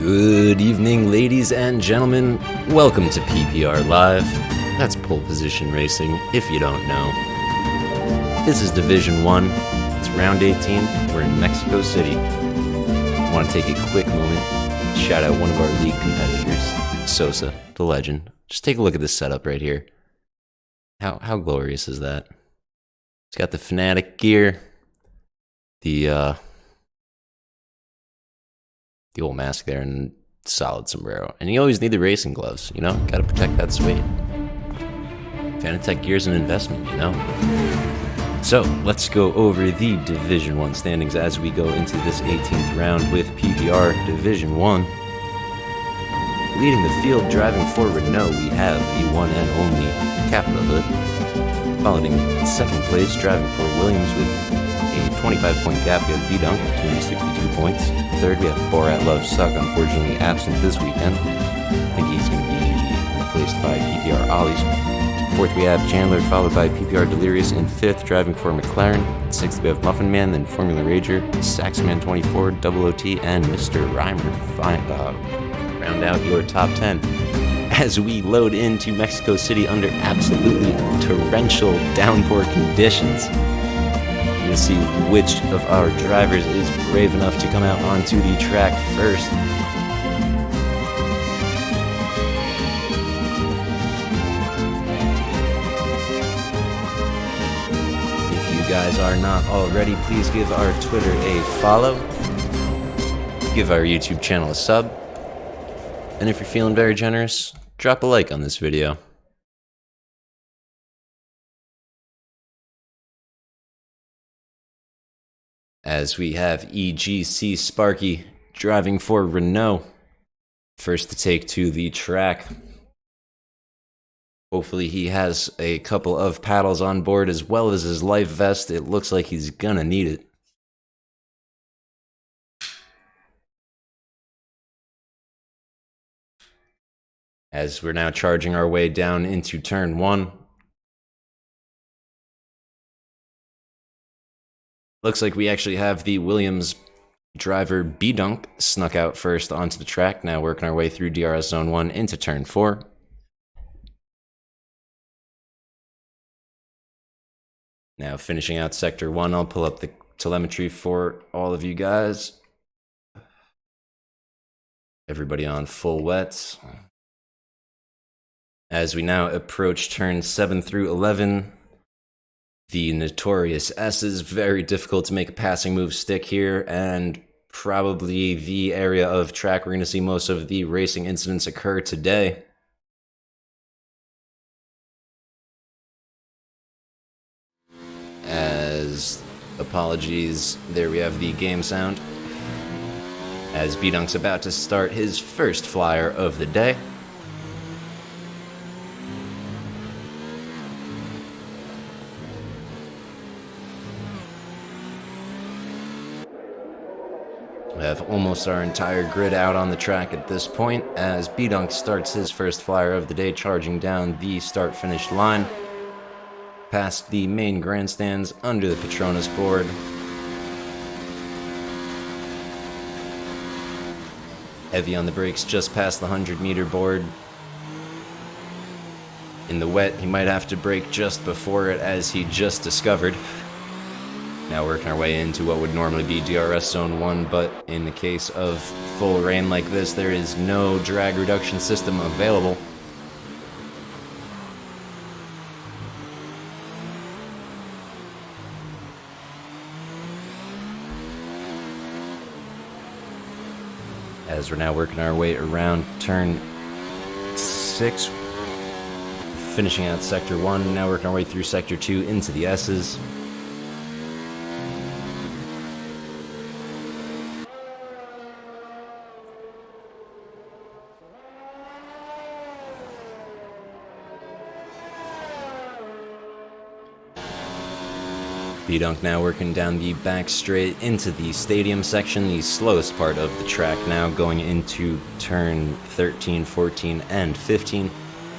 Good evening, ladies and gentlemen. Welcome to PPR Live. That's pole position racing, if you don't know. This is Division 1. It's round 18. We're in Mexico City. I want to take a quick moment to shout out one of our league competitors, Sosa, the legend. Just take a look at this setup right here. How glorious is that? It's got the Fanatic gear, the old mask there, and solid sombrero. And you always need the racing gloves, you know? Gotta protect that suede. Fanatec gear's an investment, you know? So, let's go over the Division 1 standings as we go into this 18th round with PPR Division 1. Leading the field, driving for Renault, we have the one and only Capita Hood. Following second place, driving for Williams with a 25-point gap, we have B-Dunk, 262 points. Third, we have Borat Love Suck, unfortunately absent this weekend. I think he's going to be replaced by PPR Ollies. Fourth, we have Chandler, followed by PPR Delirious. In fifth, driving for McLaren. Sixth, we have Muffin Man, then Formula Rager, Saxman 24, Double OT, and Mr. Reimer. Round out your top 10. As we load into Mexico City under absolutely torrential downpour conditions. To see which of our drivers is brave enough to come out onto the track first. If you guys are not already, please give our Twitter a follow. Give our YouTube channel a sub. And if you're feeling very generous, drop a like on this video. As we have EGC Sparky driving for Renault, first to take to the track. Hopefully he has a couple of paddles on board as well as his life vest. It looks like he's gonna need it. As we're now charging our way down into turn 1. Looks like we actually have the Williams driver B-Dunk snuck out first onto the track. Now working our way through DRS Zone 1 into Turn 4. Now finishing out Sector 1, I'll pull up the telemetry for all of you guys. Everybody on full wets. As we now approach Turns 7 through 11. The notorious S's, very difficult to make a passing move stick here, and probably the area of track we're going to see most of the racing incidents occur today. As, apologies, there we have the game sound. As B-Dunk's about to start his first flyer of the day. We have almost our entire grid out on the track at this point as B-Dunk starts his first flyer of the day, charging down the start-finish line past the main grandstands under the Petronas board. Heavy on the brakes just past the 100-meter board. In the wet, he might have to brake just before it, as he just discovered. Now working our way into what would normally be DRS Zone 1, but in the case of full rain like this, there is no drag reduction system available. As we're now working our way around Turn 6, finishing out Sector 1, now working our way through Sector 2 into the S's. B-Dunk now working down the back straight into the stadium section, the slowest part of the track, now going into turn 13, 14, and 15.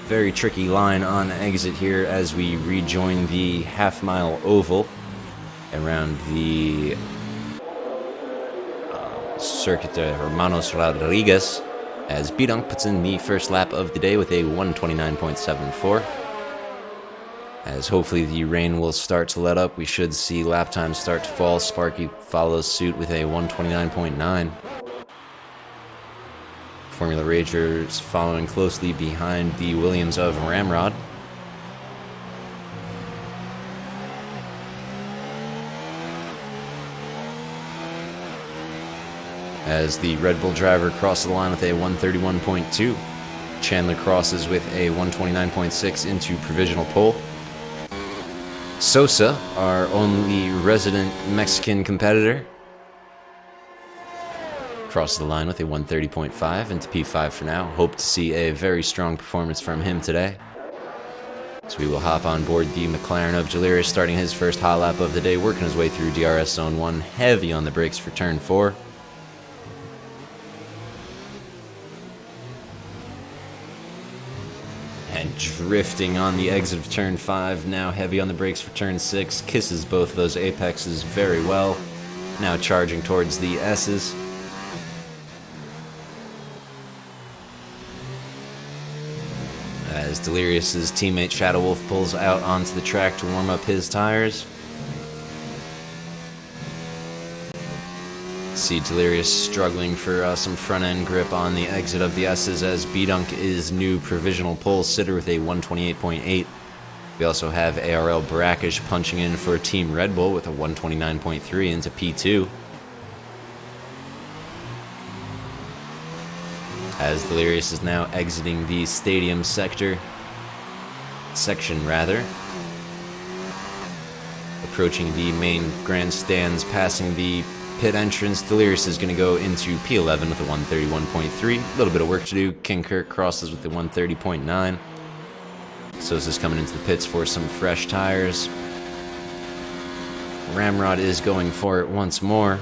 Very tricky line on exit here as we rejoin the half-mile oval around the Circuit de Hermanos Rodriguez, as Bidunk puts in the first lap of the day with a 129.74. As hopefully the rain will start to let up, we should see lap times start to fall. Sparky follows suit with a 129.9. Formula Ragers following closely behind the Williams of Ramrod. As the Red Bull driver crosses the line with a 131.2. Chandler crosses with a 129.6 into provisional pole. Sosa, our only resident Mexican competitor, crosses the line with a 130.5 into P5 for now. Hope to see a very strong performance from him today. So we will hop on board the McLaren of Delirious, starting his first hot lap of the day, working his way through DRS Zone 1, heavy on the brakes for Turn 4. And drifting on the exit of Turn 5, now heavy on the brakes for Turn 6, kisses both of those apexes very well. Now charging towards the S's. As Delirious's teammate Shadow Wolf pulls out onto the track to warm up his tires. See Delirious struggling for some front-end grip on the exit of the S's, as Bidunk is new provisional pole sitter with a 128.8. We also have ARL Brackish punching in for Team Red Bull with a 129.3 into P2. As Delirious is now exiting the stadium section, approaching the main grandstands, passing the pit entrance. Delirious is going to go into P11 with a 131.3. A little bit of work to do. King Kirk crosses with the 130.9. Sosa's coming into the pits for some fresh tires. Ramrod is going for it once more.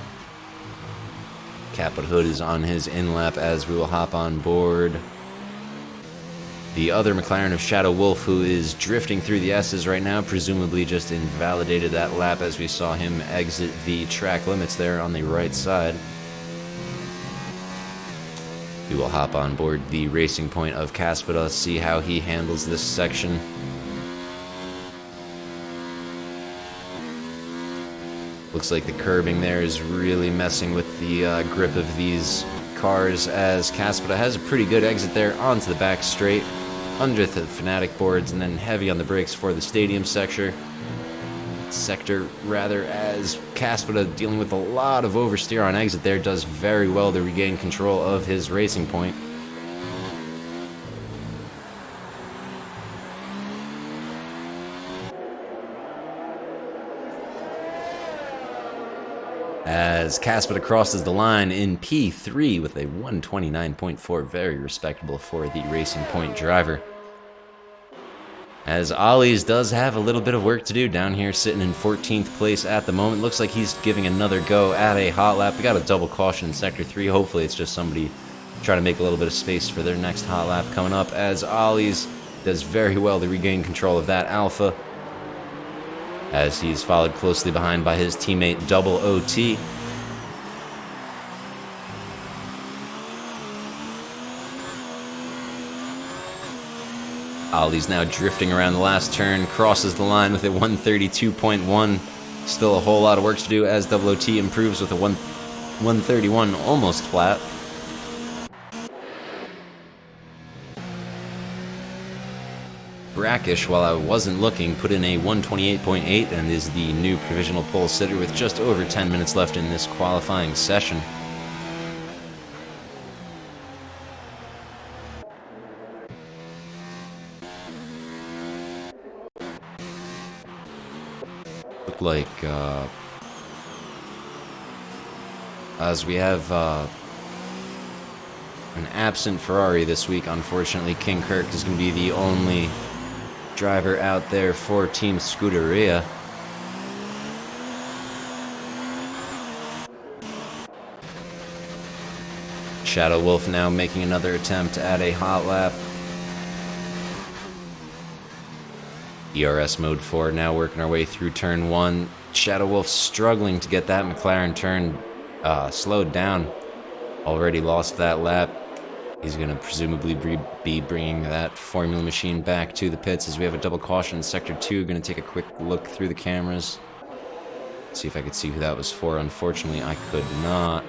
Caput Hood is on his in-lap as we will hop on board the other McLaren of Shadow Wolf, who is drifting through the S's right now, presumably just invalidated that lap as we saw him exit the track limits there on the right side. We will hop on board the Racing Point of Caspita, see how he handles this section. Looks like the curbing there is really messing with the grip of these cars, as Caspita has a pretty good exit there onto the back straight, under the Fanatic boards, and then heavy on the brakes for the stadium sector, as Caspita, dealing with a lot of oversteer on exit there, does very well to regain control of his Racing Point. As Caspita crosses the line in P3 with a 129.4, very respectable for the Racing Point driver. As Ollie's does have a little bit of work to do down here, sitting in 14th place at the moment. Looks like he's giving another go at a hot lap. We got a double caution in Sector 3. Hopefully it's just somebody trying to make a little bit of space for their next hot lap coming up, as Ollie's does very well to regain control of that Alpha, as he's followed closely behind by his teammate Double OT. Ollie's now drifting around the last turn, crosses the line with a 132.1. Still a whole lot of work to do as Double OT improves with a 131, almost flat. Brackish, while I wasn't looking, put in a 128.8 and is the new provisional pole sitter with just over 10 minutes left in this qualifying session. Looked like, as we have an absent Ferrari this week, unfortunately, King Kirk is going to be the only driver out there for Team Scuderia. Shadow Wolf now making another attempt at a hot lap. ERS mode 4, now working our way through turn 1. Shadow Wolf struggling to get that McLaren turn slowed down. Already lost that lap. He's going to presumably be bringing that Formula machine back to the pits as we have a double caution in Sector 2. Going to take a quick look through the cameras. See if I could see who that was for. Unfortunately, I could not.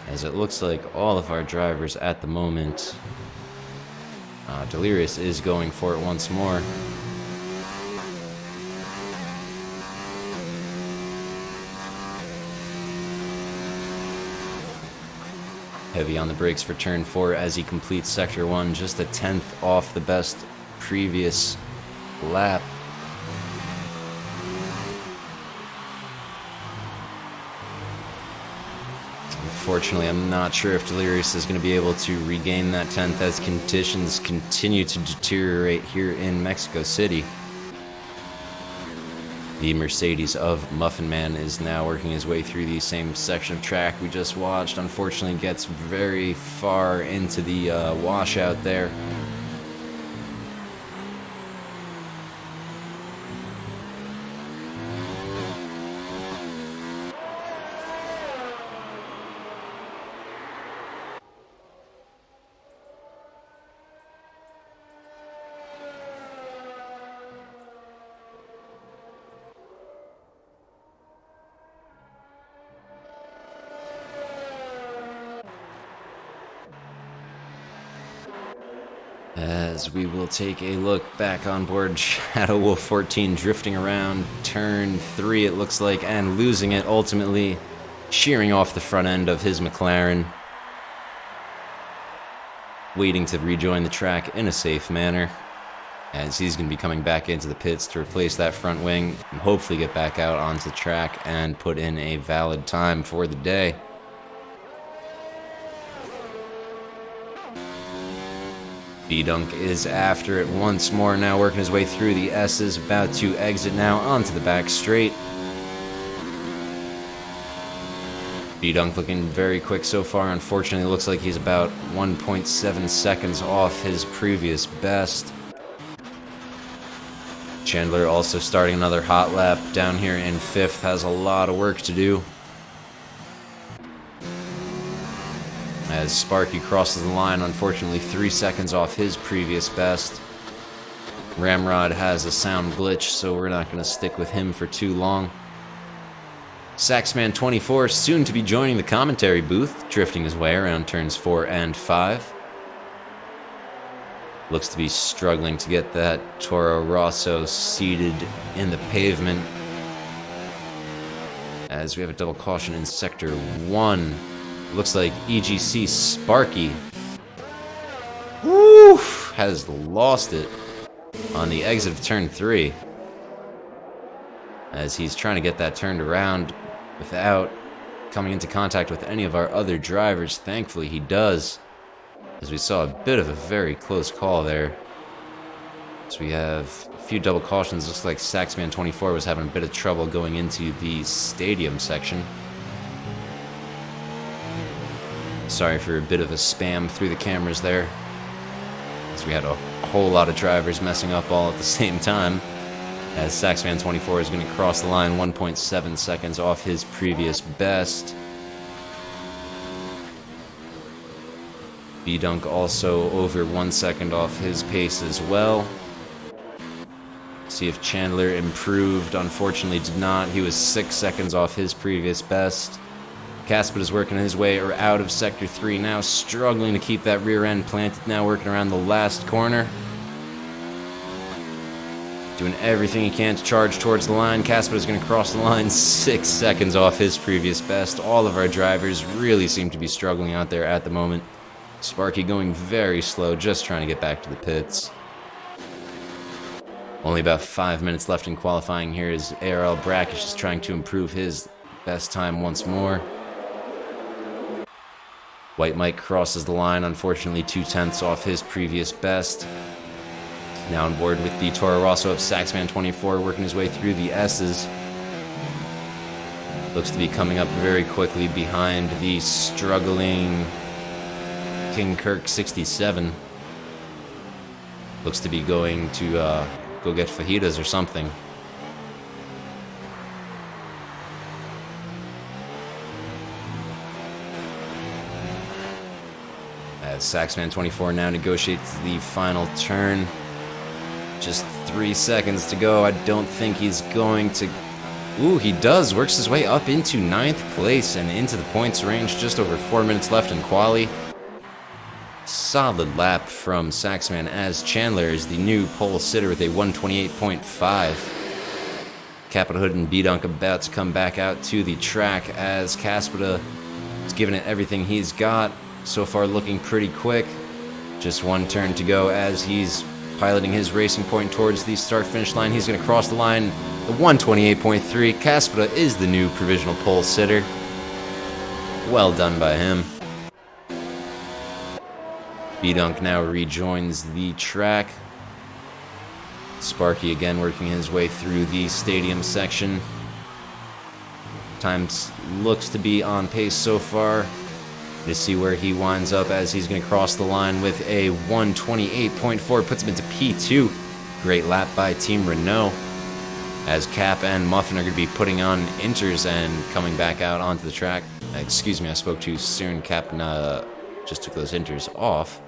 As it looks like all of our drivers at the moment. Delirious is going for it once more. Heavy on the brakes for turn 4 as he completes Sector 1, just a 10th off the best previous lap. Unfortunately, I'm not sure if Delirious is going to be able to regain that 10th as conditions continue to deteriorate here in Mexico City. The Mercedes of Muffin Man is now working his way through the same section of track we just watched. Unfortunately, gets very far into the washout there. As we will take a look back on board Shadow Wolf 14 drifting around turn 3 it looks like, and losing it, ultimately shearing off the front end of his McLaren, waiting to rejoin the track in a safe manner, as he's going to be coming back into the pits to replace that front wing and hopefully get back out onto the track and put in a valid time for the day. B-Dunk is after it once more, now working his way through the S's, about to exit now onto the back straight. B-Dunk looking very quick so far. Unfortunately, it looks like he's about 1.7 seconds off his previous best. Chandler also starting another hot lap down here in 5th, has a lot of work to do. As Sparky crosses the line, unfortunately 3 seconds off his previous best. Ramrod has a sound glitch, so we're not going to stick with him for too long. Saxman24 soon to be joining the commentary booth, drifting his way around turns 4 and 5. Looks to be struggling to get that Toro Rosso seated in the pavement. As we have a double caution in Sector 1. Looks like EGC Sparky has lost it on the exit of turn 3. As he's trying to get that turned around without coming into contact with any of our other drivers. Thankfully he does, as we saw a bit of a very close call there. So we have a few double cautions. Looks like Saxman24 was having a bit of trouble going into the stadium section. Sorry for a bit of a spam through the cameras there, as we had a whole lot of drivers messing up all at the same time, as Saxman24 is going to cross the line 1.7 seconds off his previous best. B-Dunk also over 1 second off his pace as well. See if Chandler improved. Unfortunately did not. He was 6 seconds off his previous best. Caspit is working his way out of Sector 3 now, struggling to keep that rear end planted, now working around the last corner. Doing everything he can to charge towards the line. Caspit is going to cross the line 6 seconds off his previous best. All of our drivers really seem to be struggling out there at the moment. Sparky going very slow, just trying to get back to the pits. Only about 5 minutes left in qualifying here as ARL Brackish is trying to improve his best time once more. White Mike crosses the line, unfortunately 2/10 off his previous best. Now on board with the Toro Rosso of Saxman24, working his way through the S's. Looks to be coming up very quickly behind the struggling King Kirk 67. Looks to be going to go get fajitas or something. Saxman 24 now negotiates the final turn. Just 3 seconds to go. I don't think he's going to... Ooh, he does. Works his way up into 9th place and into the points range. Just over 4 minutes left in quali. Solid lap from Saxman as Chandler is the new pole sitter with a 128.5. Capital Hood and B-Dunk about to come back out to the track as Caspita is giving it everything he's got. So far looking pretty quick. Just 1 turn to go as he's piloting his Racing Point towards the start-finish line. He's going to cross the line. The 128.3. Caspita is the new provisional pole sitter. Well done by him. B-Dunk now rejoins the track. Sparky again working his way through the stadium section. Times looks to be on pace so far. To see where he winds up as he's going to cross the line with a 128.4. Puts him into P2. Great lap by Team Renault. As Cap and Muffin are going to be putting on inters and coming back out onto the track. Excuse me, I spoke too soon. Cap just took those inters off.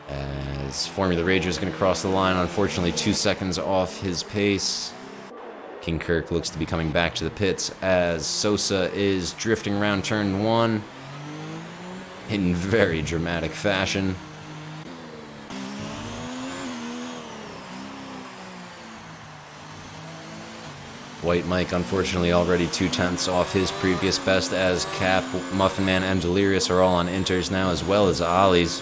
As Formula Rager is going to cross the line, unfortunately 2 seconds off his pace. King Kirk looks to be coming back to the pits as Sosa is drifting around turn 1 in very dramatic fashion. White Mike, unfortunately, already 2/10 off his previous best as Cap, Muffin Man, and Delirious are all on inters now, as well as Ollie's.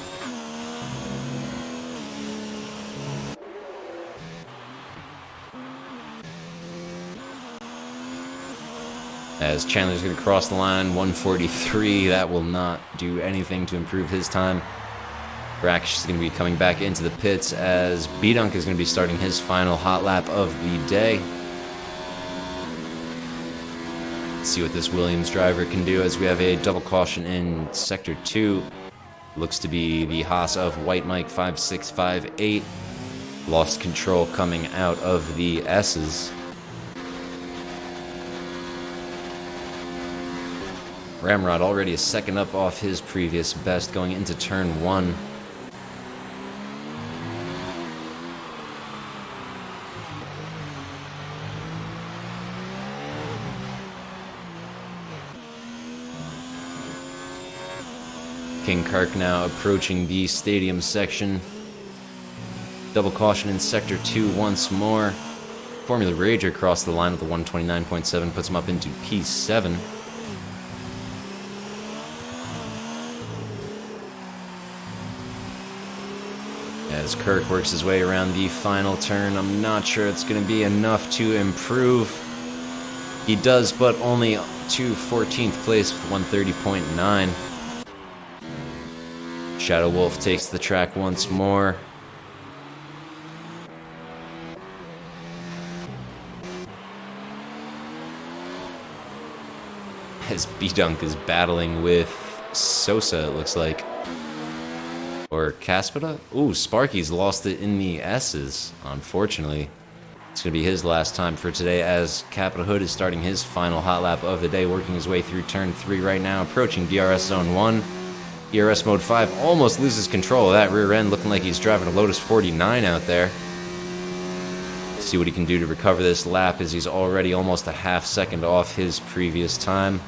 As Chandler's going to cross the line, 143. That will not do anything to improve his time. Rakish is going to be coming back into the pits as B-Dunk is going to be starting his final hot lap of the day. Let's see what this Williams driver can do as we have a double caution in Sector 2. Looks to be the Haas of White Mike 5658. Lost control coming out of the S's. Ramrod already a second up off his previous best going into turn 1. King Kirk now approaching the stadium section. Double caution in Sector 2 once more. Formula Rager crossed the line with the 129.7, puts him up into P7. As Kirk works his way around the final turn, I'm not sure it's going to be enough to improve. He does, but only to 14th place with 130.9. Shadow Wolf takes the track once more. As B-Dunk is battling with Sosa, it looks like. Or Caspita? Ooh, Sparky's lost it in the S's, unfortunately. It's going to be his last time for today as Capital Hood is starting his final hot lap of the day, working his way through turn 3 right now, approaching DRS Zone 1. DRS Mode 5 almost loses control of that rear end, looking like he's driving a Lotus 49 out there. See what he can do to recover this lap as he's already almost a half second off his previous time.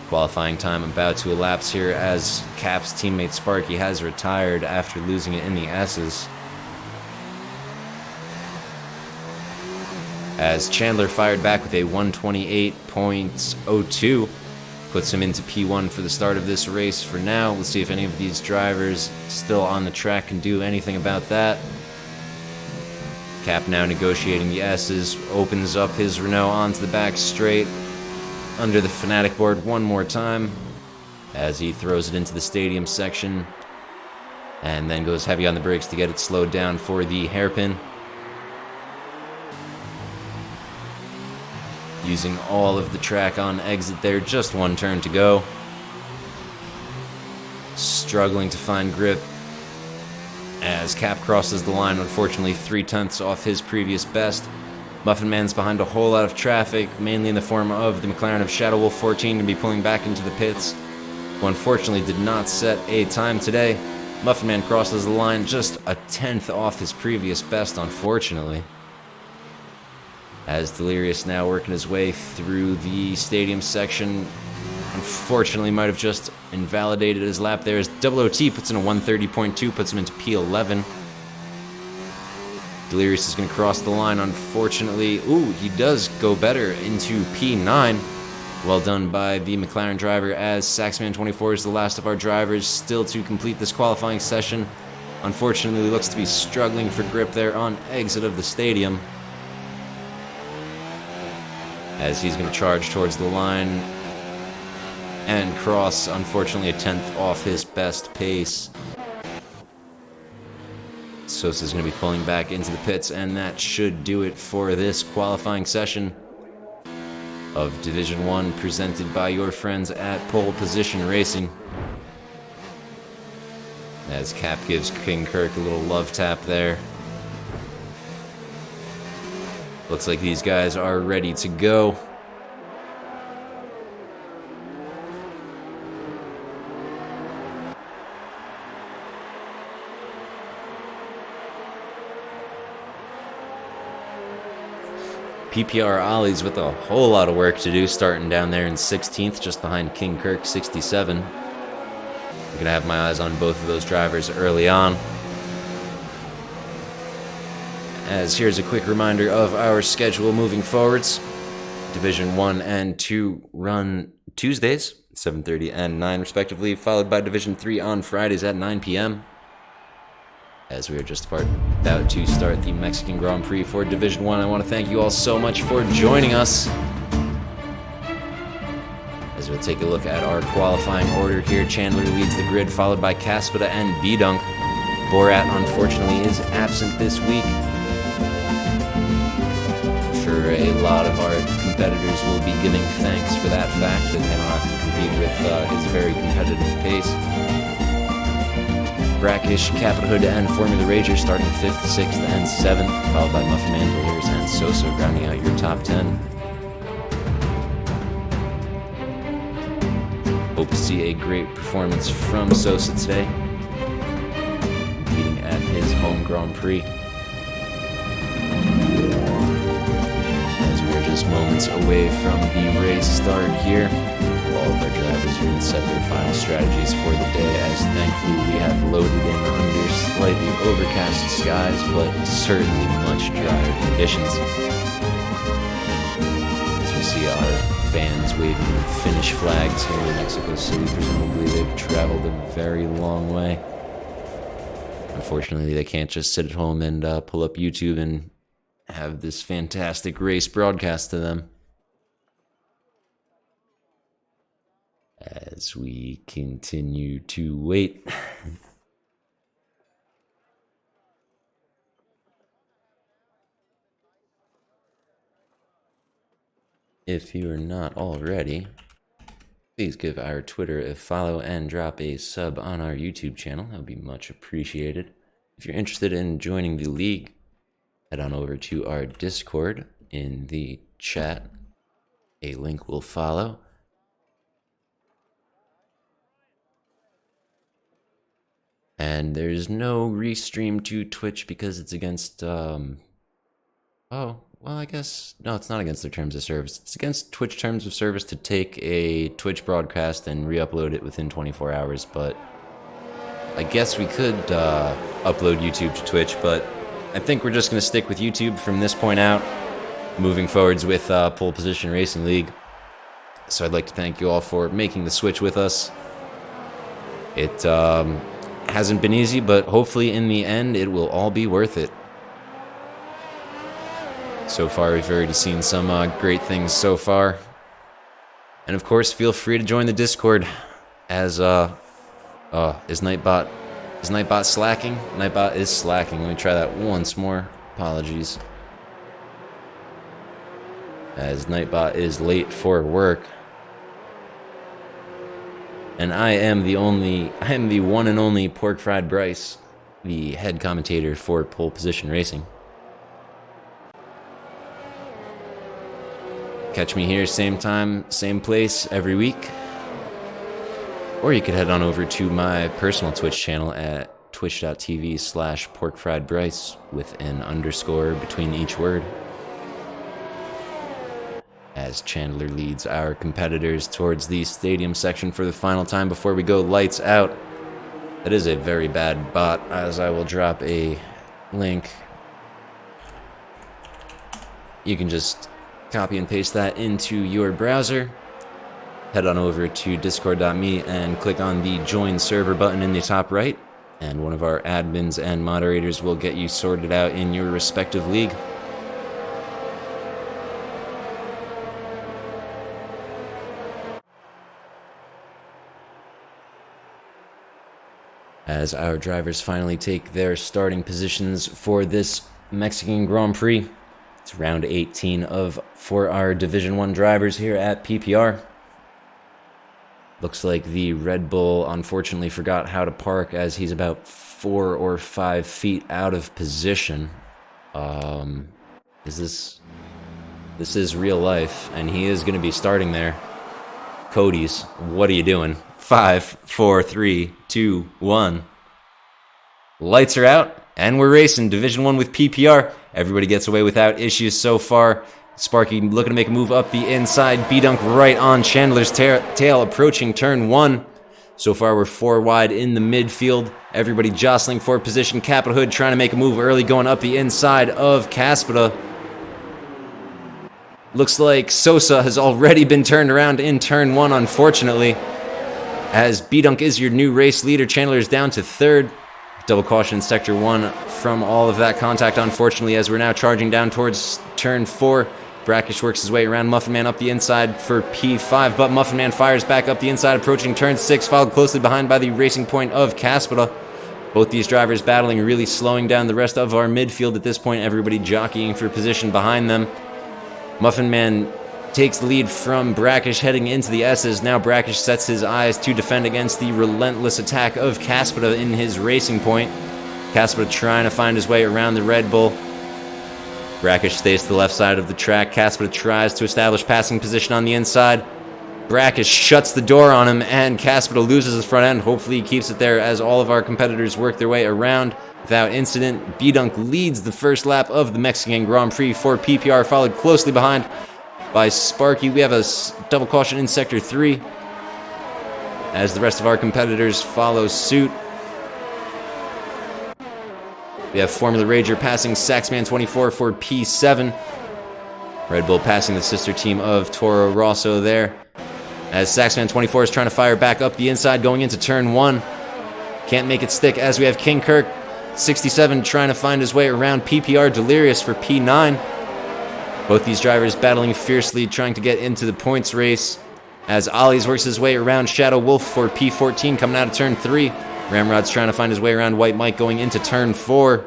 Qualifying time about to elapse here as Cap's teammate Sparky has retired after losing it in the S's. As Chandler fired back with a 128.02, puts him into P1 for the start of this race for now. Let's see if any of these drivers still on the track can do anything about that. Cap now negotiating the S's, opens up his Renault onto the back straight. Under the Fanatic board one more time as he throws it into the stadium section and then goes heavy on the brakes to get it slowed down for the hairpin. Using all of the track on exit there, just one turn to go. Struggling to find grip as Cap crosses the line, unfortunately 3/10 off his previous best. Muffin Man's behind a whole lot of traffic, mainly in the form of the McLaren of Shadow Wolf 14 to be pulling back into the pits, who unfortunately did not set a time today. Muffin Man crosses the line just a tenth off his previous best, unfortunately. As Delirious now working his way through the stadium section, unfortunately might have just invalidated his lap there as OOT puts in a 130.2, puts him into P11. Delirious is going to cross the line, unfortunately. Ooh, he does go better into P9. Well done by the McLaren driver, as Saxman24 is the last of our drivers still to complete this qualifying session. Unfortunately, looks to be struggling for grip there on exit of the stadium, as he's going to charge towards the line and cross, unfortunately, a tenth off his best pace. Sosa's going to be pulling back into the pits, and that should do it for this qualifying session of Division 1, presented by your friends at Pole Position Racing. As Cap gives King Kirk a little love tap there. Looks like these guys are ready to go. PPR Ollie's with a whole lot of work to do, starting down there in 16th, just behind King Kirk, 67. I'm going to have my eyes on both of those drivers early on. As here's a quick reminder of our schedule moving forwards. Division 1 and 2 run Tuesdays, 7:30 and 9 respectively, followed by Division 3 on Fridays at 9 p.m. As we are just about to start the Mexican Grand Prix for Division 1, I want to thank you all so much for joining us. As we'll take a look at our qualifying order here, Chandler leads the grid, followed by Caspita and B-Dunk. Borat, unfortunately, is absent this week. I'm sure a lot of our competitors will be giving thanks for that fact, that they don't have to compete with his very competitive pace. Brackish, Capital Hood, and Formula Rager starting 5th, 6th, and 7th, followed by Muffin Man, Delirious, and Sosa rounding out your top 10. Hope to see a great performance from Sosa today, competing at his home Grand Prix. As we are just moments away from the race start here, all of our drivers are going to set their final strategies for the day, as thankfully we have loaded in under slightly overcast skies, but certainly much drier conditions. As we see our fans waving Finnish flags here in Mexico City, presumably they've traveled a very long way. Unfortunately, they can't just sit at home and pull up YouTube and have this fantastic race broadcast to them. As we continue to wait. If you are not already, please give our Twitter a follow and drop a sub on our YouTube channel. That would be much appreciated. If you're interested in joining the league, head on over to our Discord in the chat. A link will follow. And there's no restream to Twitch because it's against, oh, well, I guess, no, it's not against their terms of service. It's against Twitch terms of service to take a Twitch broadcast and re-upload it within 24 hours, but I guess we could upload YouTube to Twitch, but I think we're just going to stick with YouTube from this point out, moving forwards with Pole Position Racing League. So I'd like to thank you all for making the switch with us. It, hasn't been easy, but hopefully in the end it will all be worth it. So far we've already seen some great things so far. And of course, feel free to join the Discord. As is Nightbot slacking? Nightbot is slacking. Let me try that once more. Apologies. As Nightbot is late for work. And I am the one and only Pork Fried Bryce, the head commentator for Pole Position Racing. Catch me here, same time, same place, every week. Or you could head on over to my personal Twitch channel at twitch.tv/porkfriedbryce with an underscore between each word. As Chandler leads our competitors towards the stadium section for the final time before we go lights out. That is a very bad bot, as I will drop a link. You can just copy and paste that into your browser. Head on over to discord.me and click on the join server button in the top right, and one of our admins and moderators will get you sorted out in your respective league. As our drivers finally take their starting positions for this Mexican Grand Prix. It's round 18 for our Division 1 drivers here at PPR. Looks like the Red Bull unfortunately forgot how to park, as he's about 4 or 5 feet out of position. This is real life, and he is going to be starting there. Cody's, what are you doing? 5, 4, 3, 2, 1. Lights are out, and we're racing Division 1 with PPR. Everybody gets away without issues so far. Sparky looking to make a move up the inside. B-Dunk right on Chandler's tail, approaching turn 1. So far, we're 4 wide in the midfield. Everybody jostling for position. Capital Hood trying to make a move early, going up the inside of Caspita. Looks like Sosa has already been turned around in turn 1, unfortunately. As B-Dunk is your new race leader, Chandler is down to 3rd. Double caution in Sector 1 from all of that contact, unfortunately, as we're now charging down towards turn 4. Brackish works his way around Muffin Man up the inside for P5, but Muffin Man fires back up the inside, approaching turn 6, followed closely behind by the Racing Point of Caspita. Both these drivers battling, really slowing down the rest of our midfield at this point, everybody jockeying for position behind them. Muffin Man takes the lead from Brackish heading into the S's. Now Brackish sets his eyes to defend against the relentless attack of Caspita in his Racing Point. Caspita trying to find his way around the Red Bull. Brackish stays to the left side of the track. Caspita tries to establish passing position on the inside. Brackish shuts the door on him, and Caspita loses his front end. Hopefully he keeps it there as all of our competitors work their way around without incident. B-Dunk leads the first lap of the Mexican Grand Prix for PPR, followed closely behind by Sparky. We have a double caution in Sector 3 as the rest of our competitors follow suit. We have Formula Rager passing Saxman 24 for P7. Red Bull passing the sister team of Toro Rosso there, as Saxman 24 is trying to fire back up the inside going into turn 1. Can't make it stick, as we have King Kirk 67 trying to find his way around PPR Delirious for P9. Both these drivers battling fiercely, trying to get into the points race, as Ollie's works his way around Shadow Wolf for P14 coming out of turn 3. Ramrod's trying to find his way around White Mike going into turn 4.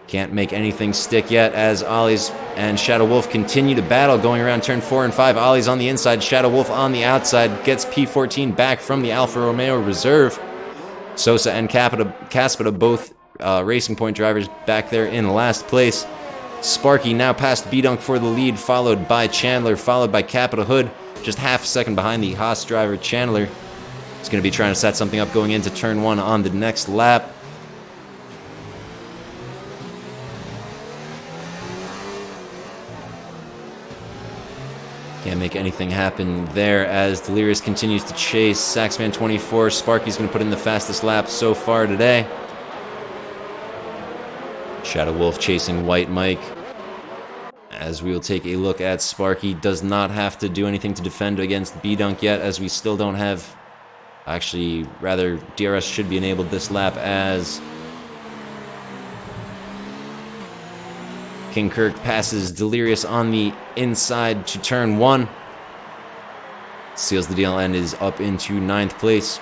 Can't make anything stick yet, as Ollie's and Shadow Wolf continue to battle going around turn 4 and 5. Ollie's on the inside, Shadow Wolf on the outside, gets P14 back from the Alfa Romeo Reserve. Sosa and Caspita, both Racing Point drivers, back there in last place. Sparky now past B-Dunk for the lead, followed by Chandler, followed by Capital Hood, just half a second behind the Haas driver Chandler. He's going to be trying to set something up going into turn 1 on the next lap. Can't make anything happen there as Delirious continues to chase Saxman 24. Sparky's going to put in the fastest lap so far today. Shadow Wolf chasing White Mike. As we will take a look at Sparky, does not have to do anything to defend against B-Dunk yet, as we still don't have... Actually, rather, DRS should be enabled this lap, as King Kirk passes Delirious on the inside to turn 1. Seals the deal and is up into 9th place.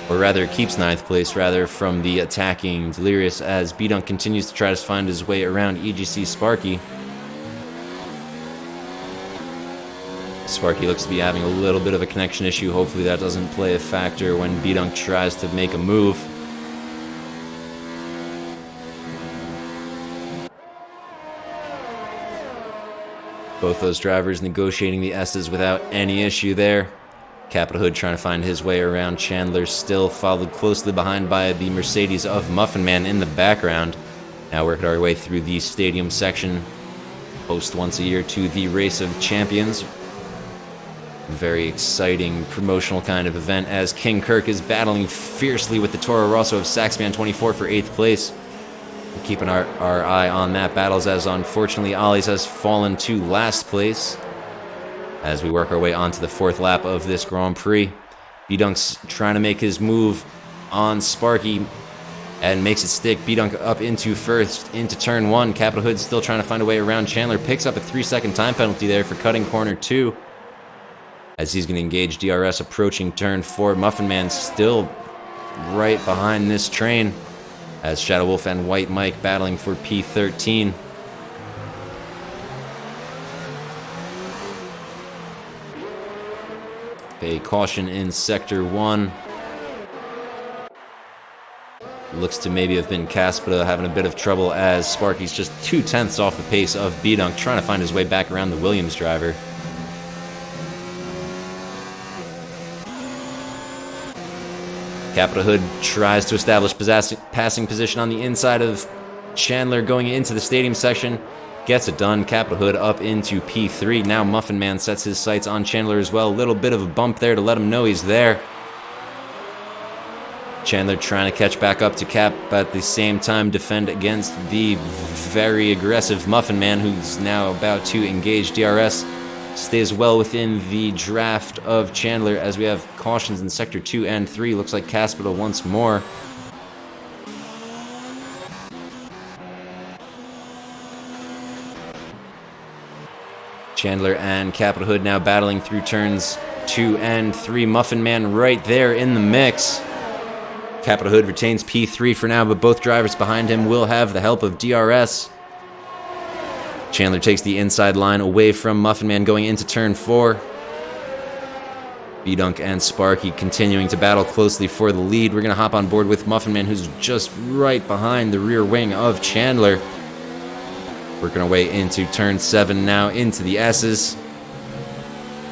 Or rather, keeps 9th place, rather, from the attacking Delirious, as B-Dunk continues to try to find his way around EGC Sparky. Sparky looks to be having a little bit of a connection issue. Hopefully that doesn't play a factor when B-Dunk tries to make a move. Both those drivers negotiating the S's without any issue there. Capital Hood trying to find his way around Chandler, still followed closely behind by the Mercedes of Muffin Man in the background. Now working our way through the stadium section. Host once a year to the Race of Champions. Very exciting promotional kind of event as King Kirk is battling fiercely with the Toro Rosso of Saxman 24 for 8th place. We're keeping our eye on that battles as unfortunately Ollie's has fallen to last place as we work our way onto the 4th lap of this Grand Prix. B-Dunk's trying to make his move on Sparky and makes it stick. B-Dunk up into first, into turn 1. Capital Hood still trying to find a way around Chandler. Picks up a 3-second time penalty there for cutting corner 2. As he's going to engage DRS approaching turn 4. Muffin Man still right behind this train as Shadow Wolf and White Mike battling for P13. A caution in Sector 1. Looks to maybe have been Caspita having a bit of trouble as Sparky's just 0.2 off the pace of B-Dunk, trying to find his way back around the Williams driver. Capital Hood tries to establish passing position on the inside of Chandler going into the stadium section. Gets it done. Capital Hood up into P3. Now Muffin Man sets his sights on Chandler as well. A little bit of a bump there to let him know he's there. Chandler trying to catch back up to Cap, but at the same time defend against the very aggressive Muffin Man, who's now about to engage DRS. Stays well within the draft of Chandler as we have cautions in Sector 2 and 3. Looks like Caspita once more. Chandler and Capital Hood now battling through turns 2 and 3. Muffin Man right there in the mix. Capital Hood retains P3 for now, but both drivers behind him will have the help of DRS. Chandler takes the inside line away from Muffin Man going into turn 4. B-Dunk and Sparky continuing to battle closely for the lead. We're going to hop on board with Muffin Man, who's just right behind the rear wing of Chandler. Working our way into turn 7 now, into the S's.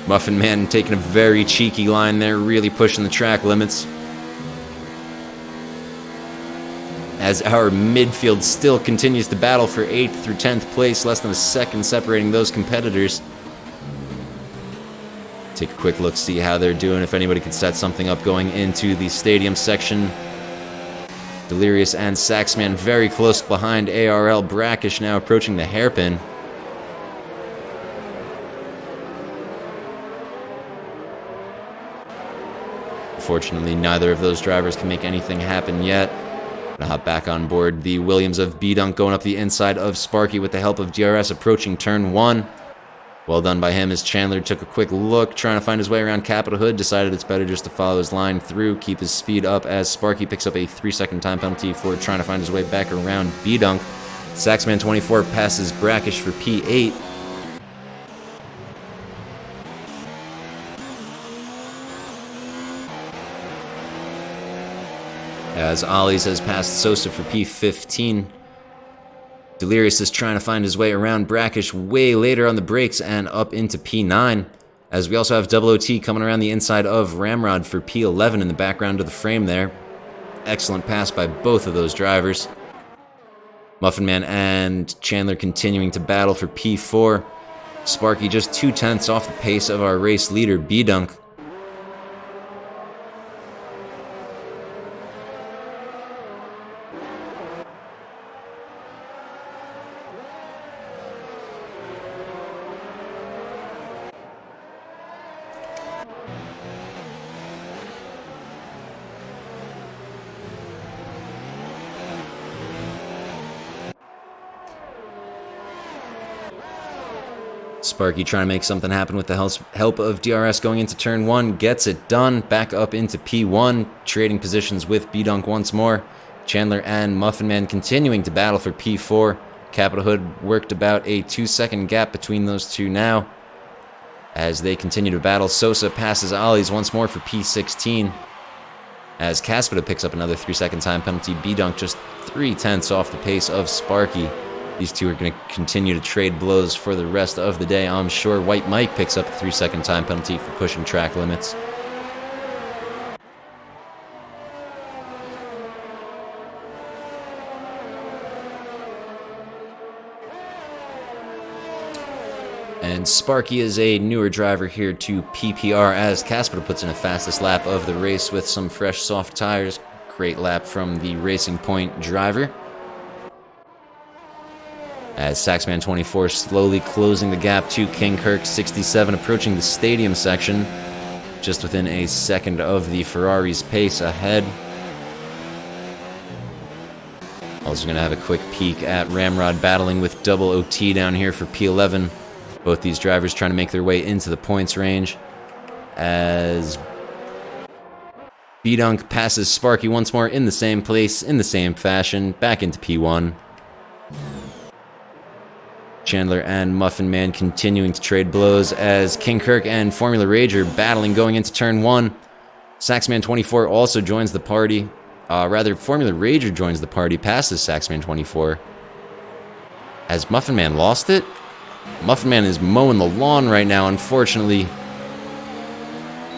Muffin Man taking a very cheeky line there, really pushing the track limits. As our midfield still continues to battle for 8th through 10th place, less than a second separating those competitors. Take a quick look, see how they're doing, if anybody could set something up going into the stadium section. Delirious and Saxman very close behind ARL. Brackish now approaching the hairpin. Unfortunately, neither of those drivers can make anything happen yet. Gonna hop back on board the Williams of B-Dunk going up the inside of Sparky with the help of DRS approaching turn 1. Well done by him as Chandler took a quick look, trying to find his way around Capital Hood, decided it's better just to follow his line through, keep his speed up as Sparky picks up a 3-second time penalty for trying to find his way back around B-Dunk. Saxman 24 passes Brackish for P8. As Ollie's has passed Sosa for P15. Delirious is trying to find his way around Brackish way later on the brakes and up into P9. As we also have Double OT coming around the inside of Ramrod for P11 in the background of the frame there. Excellent pass by both of those drivers. Muffin Man and Chandler continuing to battle for P4. Sparky just 0.2 off the pace of our race leader, B-Dunk. Sparky trying to make something happen with the help of DRS going into turn 1. Gets it done. Back up into P1. Trading positions with B-Dunk once more. Chandler and Muffin Man continuing to battle for P4. Capital Hood worked about a 2-second gap between those two now. As they continue to battle, Sosa passes Ollie's once more for P16. As Caspita picks up another 3-second time penalty, B-Dunk just 0.3 off the pace of Sparky. These two are going to continue to trade blows for the rest of the day, I'm sure. White Mike picks up a 3-second time penalty for pushing track limits. And Sparky is a newer driver here to PPR as Caspital puts in a fastest lap of the race with some fresh soft tires. Great lap from the Racing Point driver. As Saxman 24 slowly closing the gap to King Kirk 67, approaching the stadium section, just within a second of the Ferrari's pace ahead. Also going to have a quick peek at Ramrod battling with double OT down here for P11. Both these drivers trying to make their way into the points range. As B-Dunk passes Sparky once more in the same place, in the same fashion, back into P1. Chandler and Muffin Man continuing to trade blows as King Kirk and Formula Rager battling going into turn 1. Saxman 24 also joins the party. Formula Rager joins the party, passes Saxman 24. As Muffin Man lost it? Muffin Man is mowing the lawn right now, unfortunately.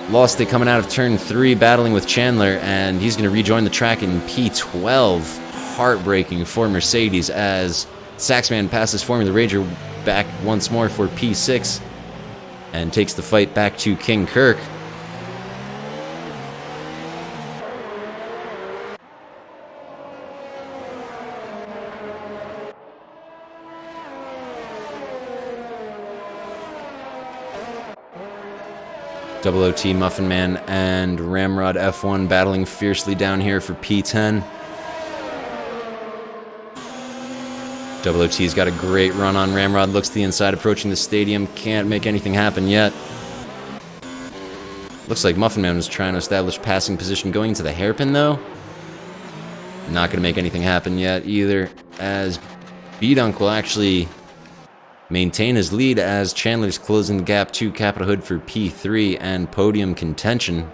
Lost it coming out of turn 3, battling with Chandler, and he's going to rejoin the track in P12. Heartbreaking for Mercedes as Saxman passes Formula Rager back once more for P6 and takes the fight back to King Kirk. Double OT, Muffin Man, and Ramrod F1 battling fiercely down here for P10. Double OT's got a great run on Ramrod, looks to the inside, approaching the stadium, can't make anything happen yet. Looks like Muffin Man was trying to establish passing position going into the hairpin though. Not going to make anything happen yet either, as B-Dunk will actually maintain his lead as Chandler's closing the gap to Capital Hood for P3 and podium contention.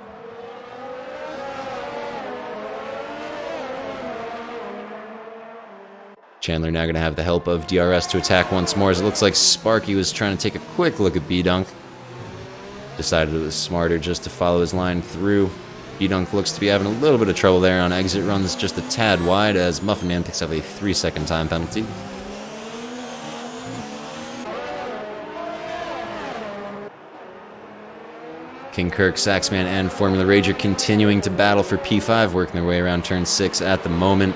Chandler now going to have the help of DRS to attack once more, as it looks like Sparky was trying to take a quick look at B-Dunk. Decided it was smarter just to follow his line through. B-Dunk looks to be having a little bit of trouble there on exit runs, just a tad wide, as Muffin Man picks up a 3-second time penalty. King Kirk, Saxman, and Formula Rager continuing to battle for P5, working their way around turn 6 at the moment.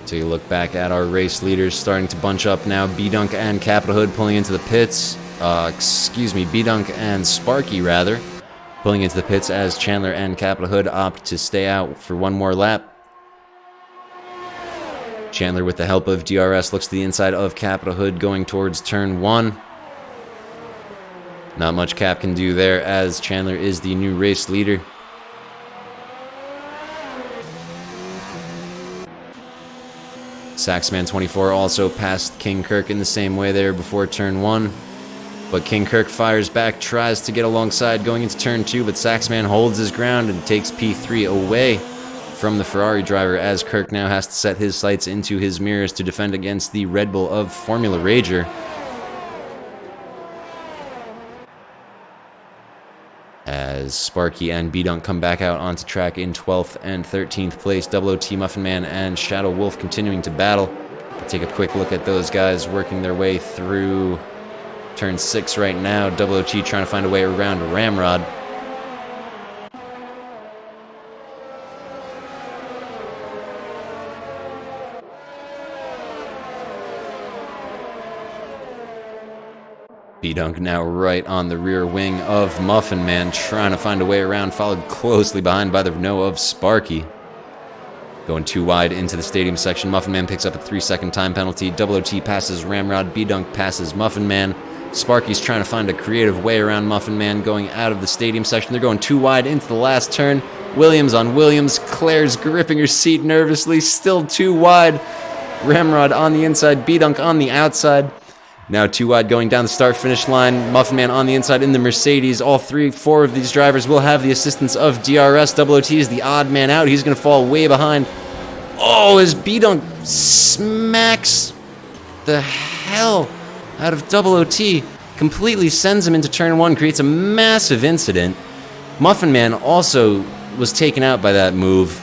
Take a look back at our race leaders starting to bunch up now. B-Dunk and Capital Hood pulling into the pits. B-Dunk and Sparky, rather, pulling into the pits as Chandler and Capital Hood opt to stay out for one more lap. Chandler, with the help of DRS, looks to the inside of Capital Hood going towards turn 1. Not much Cap can do there, as Chandler is the new race leader. Saxman 24 also passed King Kirk in the same way there before turn 1. But King Kirk fires back, tries to get alongside going into turn 2, but Saxman holds his ground and takes P3 away from the Ferrari driver, as Kirk now has to set his sights into his mirrors to defend against the Red Bull of Formula Rager. As Sparky and B-Dunk come back out onto track in 12th and 13th place. Double OT, Muffin Man, and Shadow Wolf continuing to battle. Take a quick look at those guys working their way through turn 6 right now. Double OT trying to find a way around Ramrod. B-Dunk now right on the rear wing of Muffin Man, trying to find a way around, followed closely behind by the Renault of Sparky. Going too wide into the stadium section, Muffin Man picks up a 3-second time penalty. Double OT passes Ramrod, B-Dunk passes Muffin Man. Sparky's trying to find a creative way around Muffin Man going out of the stadium section. They're going too wide into the last turn. Williams on Williams. Claire's gripping her seat nervously. Still too wide. Ramrod on the inside. B-Dunk on the outside. Now too wide going down the start-finish line. Muffin Man on the inside in the Mercedes. All four of these drivers will have the assistance of DRS. OOT is the odd man out. He's going to fall way behind. Oh, as B-Dunk smacks the hell out of OOT. Completely sends him into turn one. Creates a massive incident. Muffin Man also was taken out by that move.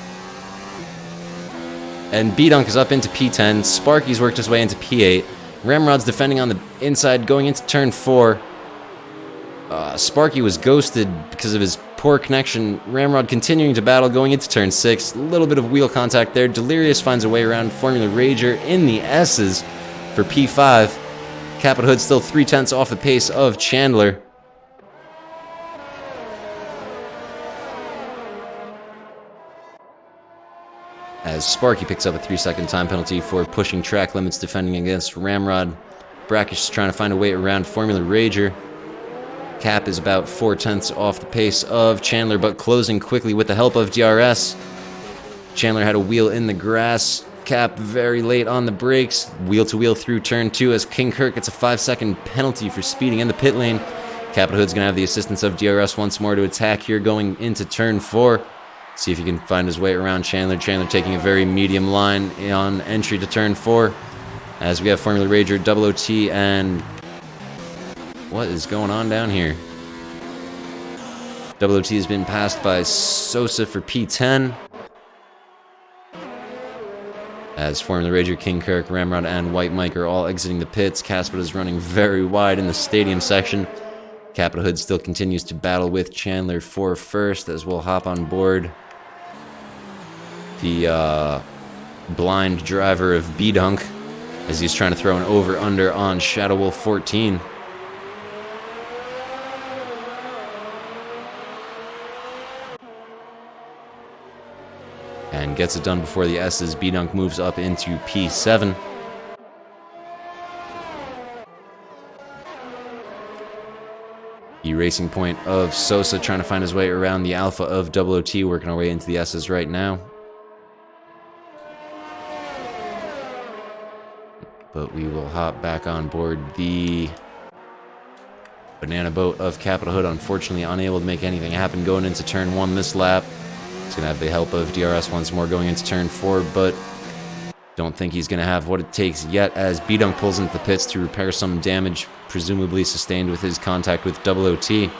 And B-Dunk is up into P10. Sparky's worked his way into P8. Ramrod's defending on the inside, going into turn 4. Sparky was ghosted because of his poor connection. Ramrod continuing to battle, going into turn 6. A little bit of wheel contact there. Delirious finds a way around Formula Rager in the S's for P5. Capitol Hood still 3/10 off the pace of Chandler. As Sparky picks up a 3-second time penalty for pushing track limits defending against Ramrod. Brackish is trying to find a way around Formula Rager. Cap is about 4/10 off the pace of Chandler, but closing quickly with the help of DRS. Chandler had a wheel in the grass. Cap very late on the brakes. Wheel-to-wheel through turn 2 as King Kirk gets a 5-second penalty for speeding in the pit lane. Capitol Hood's going to have the assistance of DRS once more to attack here going into turn 4. See if he can find his way around Chandler. Chandler taking a very medium line on entry to turn 4. As we have Formula Rager, OOT, and... what is going on down here? OOT has been passed by Sosa for P10. As Formula Rager, King Kirk, Ramrod, and White Mike are all exiting the pits. Caspita is running very wide in the stadium section. Capitol Hood still continues to battle with Chandler for first, as we'll hop on board the blind driver of B-Dunk as he's trying to throw an over-under on Shadow Wolf 14. And gets it done before the S's. B-Dunk moves up into P7. The racing point of Sosa trying to find his way around the Alpha of OOT, working our way into the S's right now. But we will hop back on board the banana boat of Capitol Hood. Unfortunately, unable to make anything happen going into turn 1 this lap. He's going to have the help of DRS once more going into turn 4, but don't think he's going to have what it takes yet as B-Dunk pulls into the pits to repair some damage presumably sustained with his contact with OOT.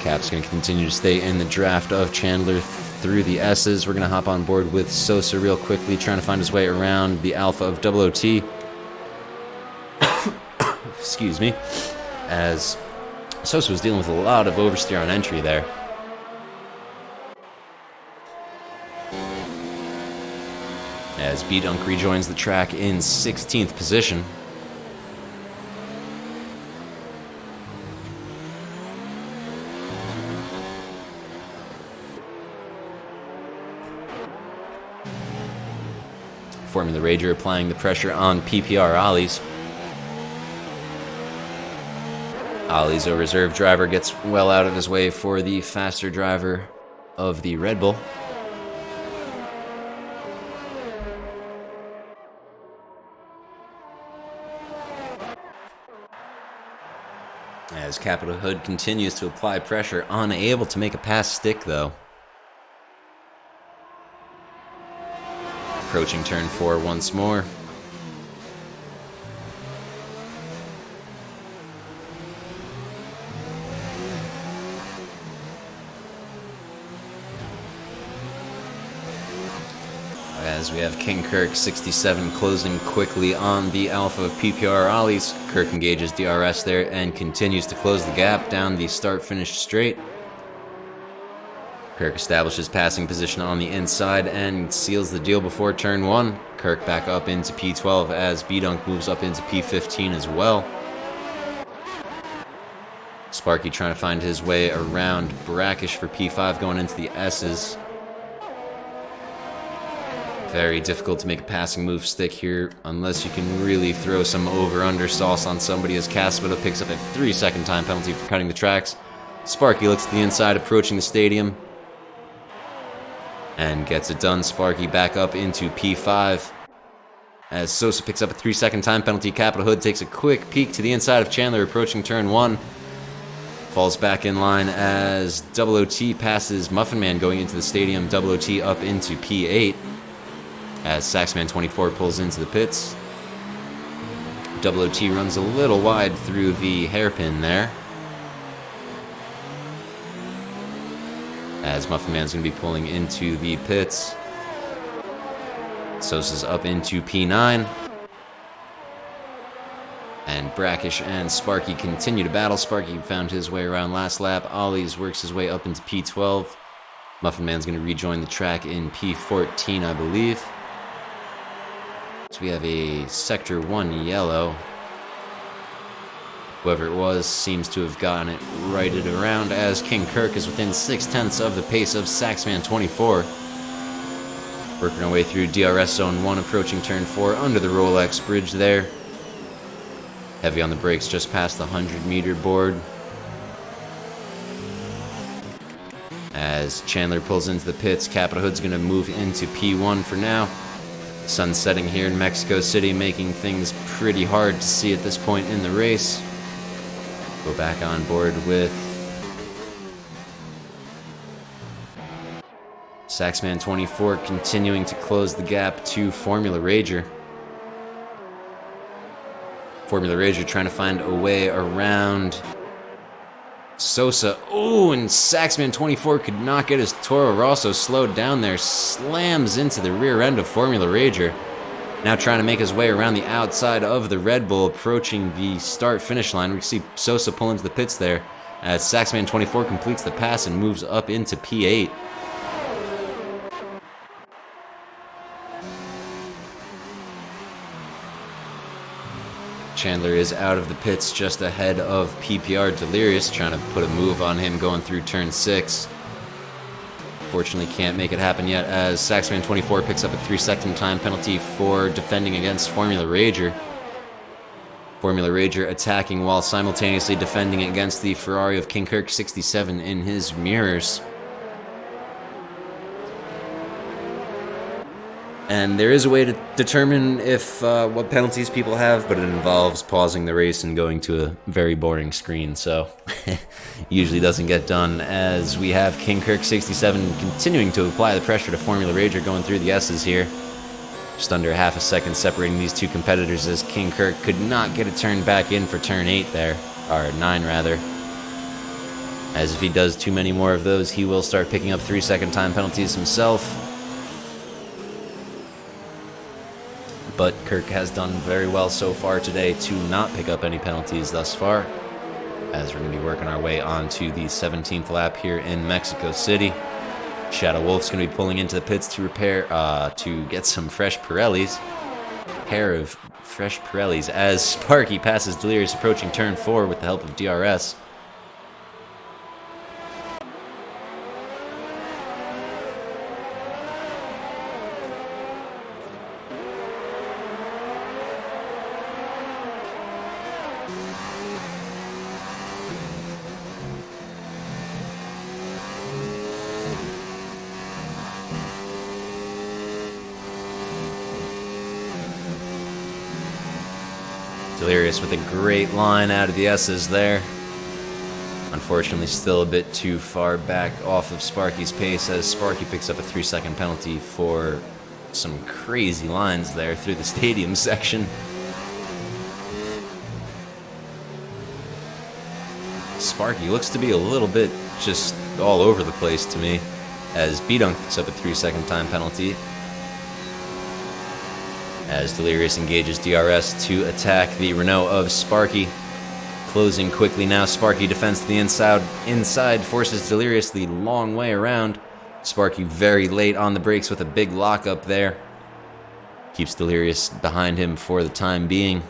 Cap's going to continue to stay in the draft of Chandler through the S's. We're going to hop on board with Sosa real quickly, trying to find his way around the Alpha of OOT. Excuse me. As Sosa was dealing with a lot of oversteer on entry there. As B-Dunk rejoins the track in 16th position. Formula Rager applying the pressure on PPR Ollies. Ollie's a reserve driver, gets well out of his way for the faster driver of the Red Bull. As Capitol Hood continues to apply pressure, unable to make a pass stick though. Approaching turn 4 once more. As we have King Kirk 67 closing quickly on the Alpha of PPR Ollies. Kirk engages DRS there and continues to close the gap down the start-finish straight. Kirk establishes passing position on the inside and seals the deal before turn 1. Kirk back up into P12 as B-Dunk moves up into P15 as well. Sparky trying to find his way around Brackish for P5 going into the S's. Very difficult to make a passing move stick here unless you can really throw some over-under sauce on somebody, as Caspita picks up a 3-second time penalty for cutting the tracks. Sparky looks to the inside, approaching the stadium, and gets it done. Sparky back up into P5. As Sosa picks up a 3-second time penalty, Capital Hood takes a quick peek to the inside of Chandler, approaching turn 1. Falls back in line as Double OT passes Muffin Man going into the stadium. Double OT up into P8 as Saxman 24 pulls into the pits. Double OT runs a little wide through the hairpin there, as Muffin Man's going to be pulling into the pits. Sosa's up into P9. And Brackish and Sparky continue to battle. Sparky found his way around last lap. Ollie's works his way up into P12. Muffin Man's going to rejoin the track in P14, I believe. So we have a Sector 1 yellow. Whoever it was seems to have gotten it righted around, as King Kirk is within 0.6 of the pace of Saxman 24. Working our way through DRS Zone 1, approaching Turn 4 under the Rolex bridge there. Heavy on the brakes just past the 100-meter board. As Chandler pulls into the pits, Capita Hood's going to move into P1 for now. Sun setting here in Mexico City, making things pretty hard to see at this point in the race. Go back on board with Saxman 24 continuing to close the gap to Formula Rager. Formula Rager trying to find a way around Sosa. Oh, and Saxman 24 could not get his Toro Rosso slowed down there. Slams into the rear end of Formula Rager. Now trying to make his way around the outside of the Red Bull, approaching the start-finish line. We see Sosa pull into the pits there as Saxman 24 completes the pass and moves up into P8. Chandler is out of the pits just ahead of PPR. Delirious trying to put a move on him going through turn 6. Fortunately can't make it happen yet, as Saxman 24 picks up a 3-second time penalty for defending against Formula Rager. Formula Rager attacking while simultaneously defending against the Ferrari of King Kirk 67 in his mirrors. And there is a way to determine if what penalties people have, but it involves pausing the race and going to a very boring screen, so usually doesn't get done, as we have King Kirk 67 continuing to apply the pressure to Formula Rager going through the S's here. Just under half a second separating these two competitors, as King Kirk could not get a turn back in for turn 8 there, or 9 rather. As if he does too many more of those, he will start picking up 3-second time penalties himself. But Kirk has done very well so far today to not pick up any penalties thus far, as we're going to be working our way on to the 17th lap here in Mexico City. Shadow Wolf's going to be pulling into the pits to get some fresh Pirellis. Pair of fresh Pirellis, as Sparky passes Delirious approaching turn 4 with the help of DRS. Delirious with a great line out of the S's there. Unfortunately, still a bit too far back off of Sparky's pace, as Sparky picks up a 3-second penalty for some crazy lines there through the stadium section. Sparky looks to be a little bit just all over the place to me, as B-Dunk picks up a 3-second time penalty, as Delirious engages DRS to attack the Renault of Sparky. Closing quickly now, Sparky defends to the inside, forces Delirious the long way around. Sparky very late on the brakes with a big lockup there. Keeps Delirious behind him for the time being,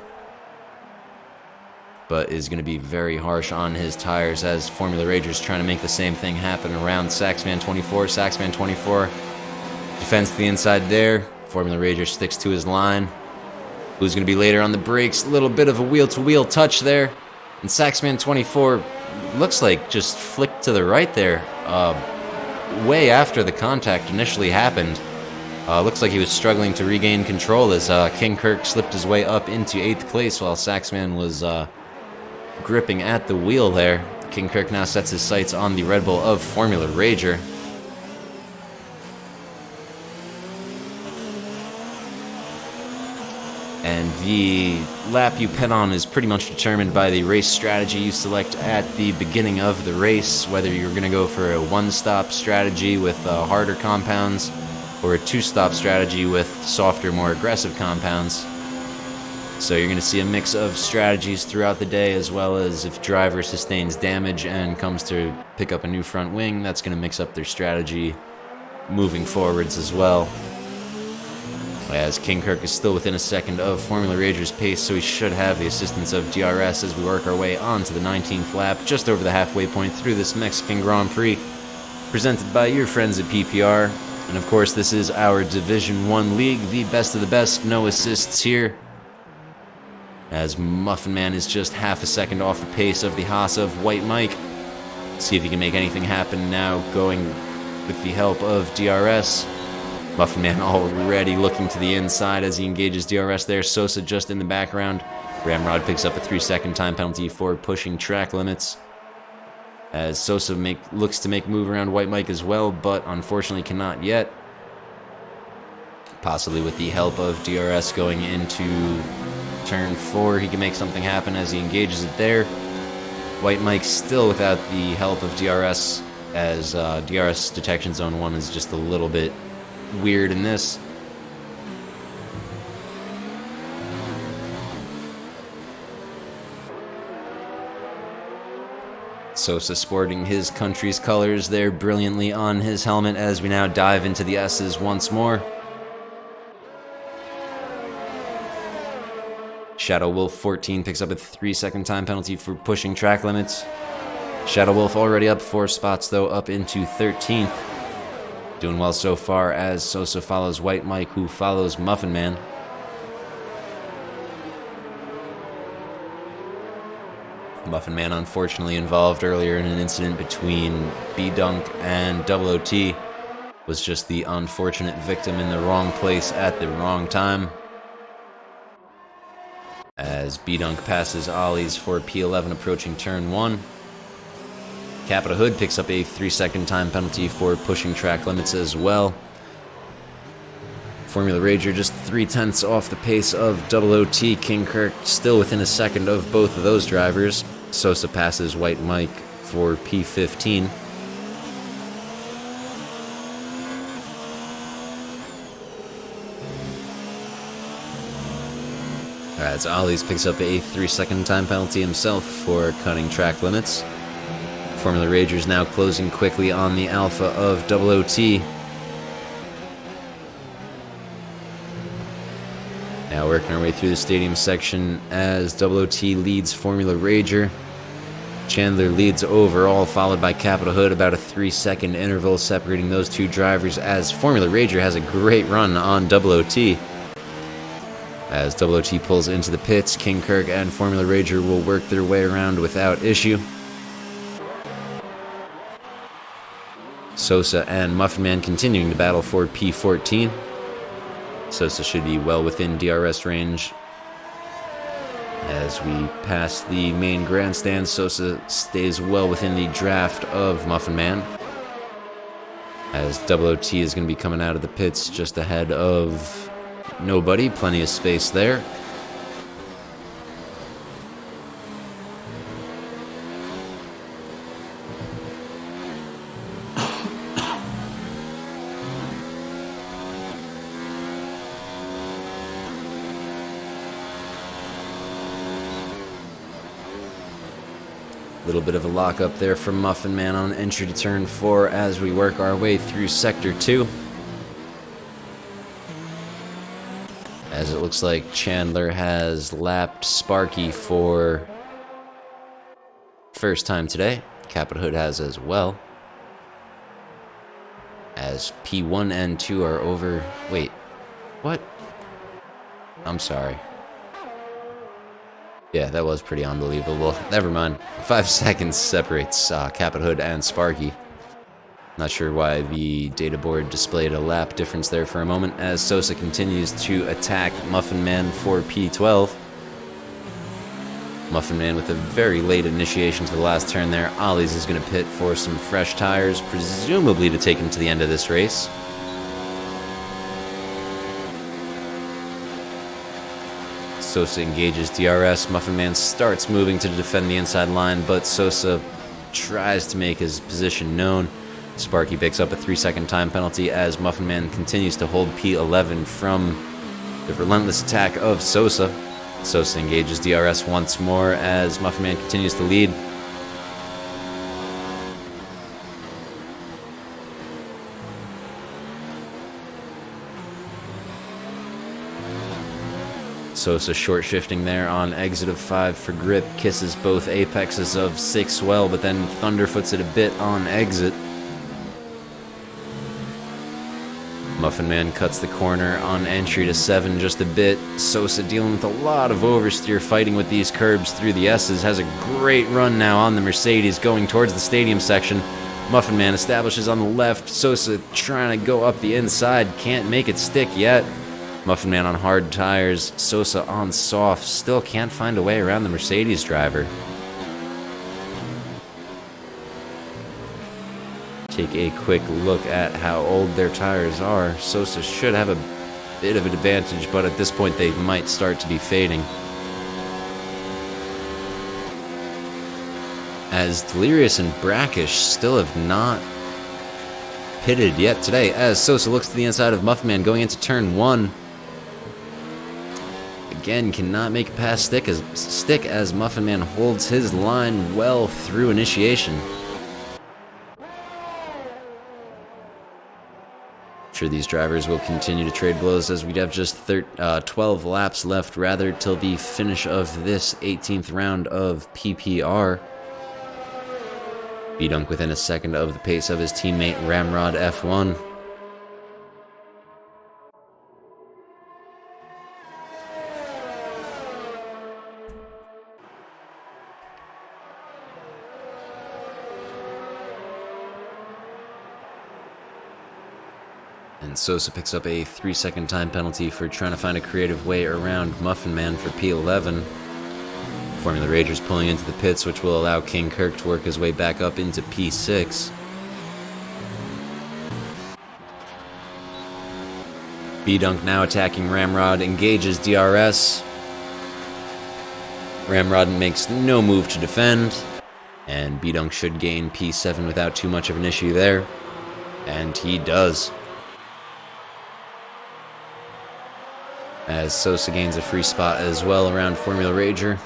but is going to be very harsh on his tires, as Formula Rager's trying to make the same thing happen around Saxman 24. Saxman 24 defends to the inside there, Formula Rager sticks to his line. Who's going to be later on the brakes? A little bit of a wheel-to-wheel touch there. And Saxman 24 looks like just flicked to the right there. Way after the contact initially happened. Looks like he was struggling to regain control as King Kirk slipped his way up into 8th place while Saxman was gripping at the wheel there. King Kirk now sets his sights on the Red Bull of Formula Rager. And the lap you pit on is pretty much determined by the race strategy you select at the beginning of the race, whether you're going to go for a one-stop strategy with harder compounds or a two-stop strategy with softer, more aggressive compounds. So you're going to see a mix of strategies throughout the day, as well as if driver sustains damage and comes to pick up a new front wing, that's going to mix up their strategy moving forwards as well. As King Kirk is still within a second of Formula Rager's pace, so he should have the assistance of DRS as we work our way on to the 19th lap, just over the halfway point through this Mexican Grand Prix, presented by your friends at PPR. And of course, this is our Division 1 league, the best of the best, no assists here. As Muffin Man is just half a second off the pace of the Haas of White Mike. See if he can make anything happen now, going with the help of DRS. Muffin Man already looking to the inside as he engages DRS there. Sosa just in the background. Ramrod picks up a 3-second time penalty for pushing track limits. As Sosa looks to make a move around White Mike as well, but unfortunately cannot yet. Possibly with the help of DRS going into turn 4, he can make something happen as he engages it there. White Mike still without the help of DRS, as DRS detection zone 1 is just a little bit weird in this. Sosa sporting his country's colors there brilliantly on his helmet as we now dive into the S's once more. Shadow Wolf 14 picks up a 3-second time penalty for pushing track limits. Shadow Wolf already up 4 spots though, up into 13th. Doing well so far as Sosa follows White Mike, who follows Muffin Man. Muffin Man unfortunately involved earlier in an incident between B-Dunk and OOT. Was just the unfortunate victim in the wrong place at the wrong time. As B-Dunk passes Ollie's for P11 approaching turn 1. Capita Hood picks up a 3-second time penalty for pushing track limits as well. Formula Rager just 0.3 off the pace of OOT. King Kirk still within a second of both of those drivers. Sosa passes White Mike for P15. Alright, so Ollie's picks up a 3-second time penalty himself for cutting track limits. Formula Rager's now closing quickly on the Alpha of OOT. Now working our way through the stadium section as OOT leads Formula Rager. Chandler leads overall, followed by Capita Hood, about a 3-second interval separating those two drivers as Formula Rager has a great run on OOT. As OOT pulls into the pits, King Kirk and Formula Rager will work their way around without issue. Sosa and Muffin Man continuing to battle for P14. Sosa should be well within DRS range. As we pass the main grandstand, Sosa stays well within the draft of Muffin Man. As OOT is going to be coming out of the pits just ahead of nobody, plenty of space there. Little bit of a lockup there from Muffin Man on entry to turn 4 as we work our way through Sector 2. As it looks like Chandler has lapped Sparky for first time today. Capita Hood has as well. As P1 and 2 are over... Wait. What? I'm sorry. Yeah, that was pretty unbelievable. Never mind. 5 seconds separates Capit Hood and Sparky. Not sure why the data board displayed a lap difference there for a moment, as Sosa continues to attack Muffin Man for P12. Muffin Man with a very late initiation to the last turn there. Ollie's is going to pit for some fresh tires, presumably to take him to the end of this race. Sosa engages DRS. Muffin Man starts moving to defend the inside line, but Sosa tries to make his position known. Sparky picks up a 3-second time penalty as Muffin Man continues to hold P11 from the relentless attack of Sosa. Sosa engages DRS once more as Muffin Man continues to lead. Sosa short shifting there on exit of 5 for grip, kisses both apexes of 6 well, but then thunderfoots it a bit on exit. Muffin Man cuts the corner on entry to 7 just a bit. Sosa dealing with a lot of oversteer, fighting with these curbs through the S's. Has a great run now on the Mercedes going towards the stadium section. Muffin Man establishes on the left. Sosa trying to go up the inside. Can't make it stick yet. Muffin Man on hard tires. Sosa on soft. Still can't find a way around the Mercedes driver. Take a quick look at how old their tires are. Sosa should have a bit of an advantage, but at this point they might start to be fading. As Delirious and Brackish still have not pitted yet today, as Sosa looks to the inside of Muffin Man going into turn 1. Again, cannot make a pass stick as Muffin Man holds his line well through initiation. Sure, these drivers will continue to trade blows as we have just 12 laps left, rather, till the finish of this 18th round of PPR. B-Dunk within a second of the pace of his teammate Ramrod F1. And Sosa picks up a 3-second time penalty for trying to find a creative way around Muffin Man for P11. Formula Rager's pulling into the pits, which will allow King Kirk to work his way back up into P6. B-Dunk now attacking Ramrod, engages DRS. Ramrod makes no move to defend, and B-Dunk should gain P7 without too much of an issue there. And he does. As Sosa gains a free spot as well around Formula Rager.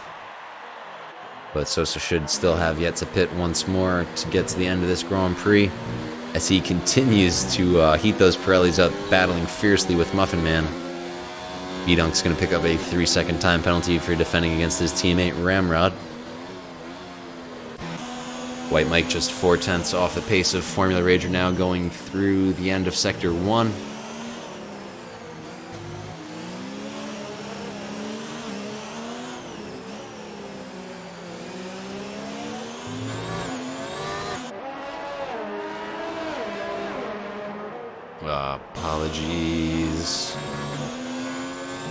But Sosa should still have yet to pit once more to get to the end of this Grand Prix, as he continues to heat those Pirellis up, battling fiercely with Muffin Man. B-Dunk's going to pick up a 3-second time penalty for defending against his teammate Ramrod. White Mike just 4/10 off the pace of Formula Rager now, going through the end of Sector 1. Apologies.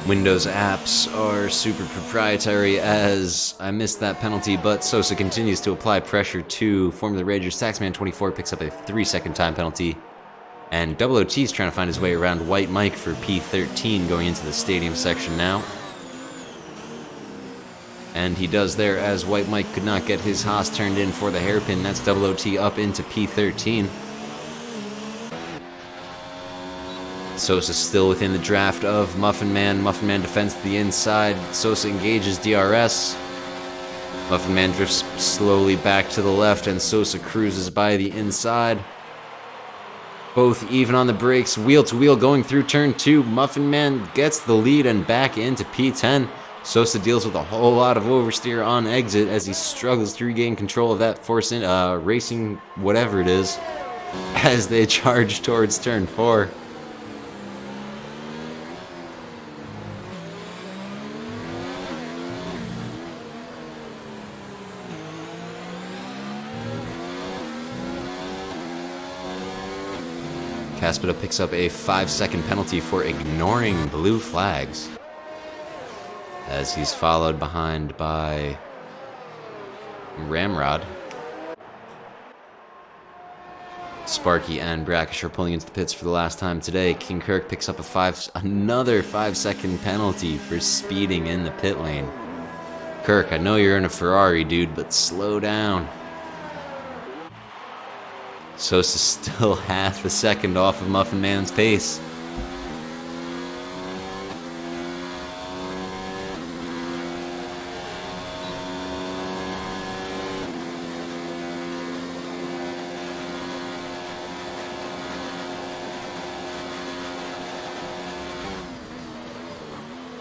Windows apps are super proprietary, as I missed that penalty, but Sosa continues to apply pressure to Formula Rager's Taxman 24, picks up a 3-second time penalty, and Double OT is trying to find his way around White Mike for P13 going into the stadium section now. And he does there, as White Mike could not get his Haas turned in for the hairpin. That's Double OT up into P13. Sosa still within the draft of Muffin Man. Muffin Man defends to the inside. Sosa engages DRS. Muffin Man drifts slowly back to the left, and Sosa cruises by the inside. Both even on the brakes, wheel to wheel going through turn 2. Muffin Man gets the lead and back into P10. Sosa deals with a whole lot of oversteer on exit as he struggles to regain control of that force racing whatever it is as they charge towards turn 4. Caspita picks up a 5-second penalty for ignoring blue flags, as he's followed behind by Ramrod. Sparky and Brackish are pulling into the pits for the last time today. King Kirk picks up another 5-second penalty for speeding in the pit lane. Kirk, I know you're in a Ferrari, dude, but slow down. Sosa's still half a second off of Muffin Man's pace.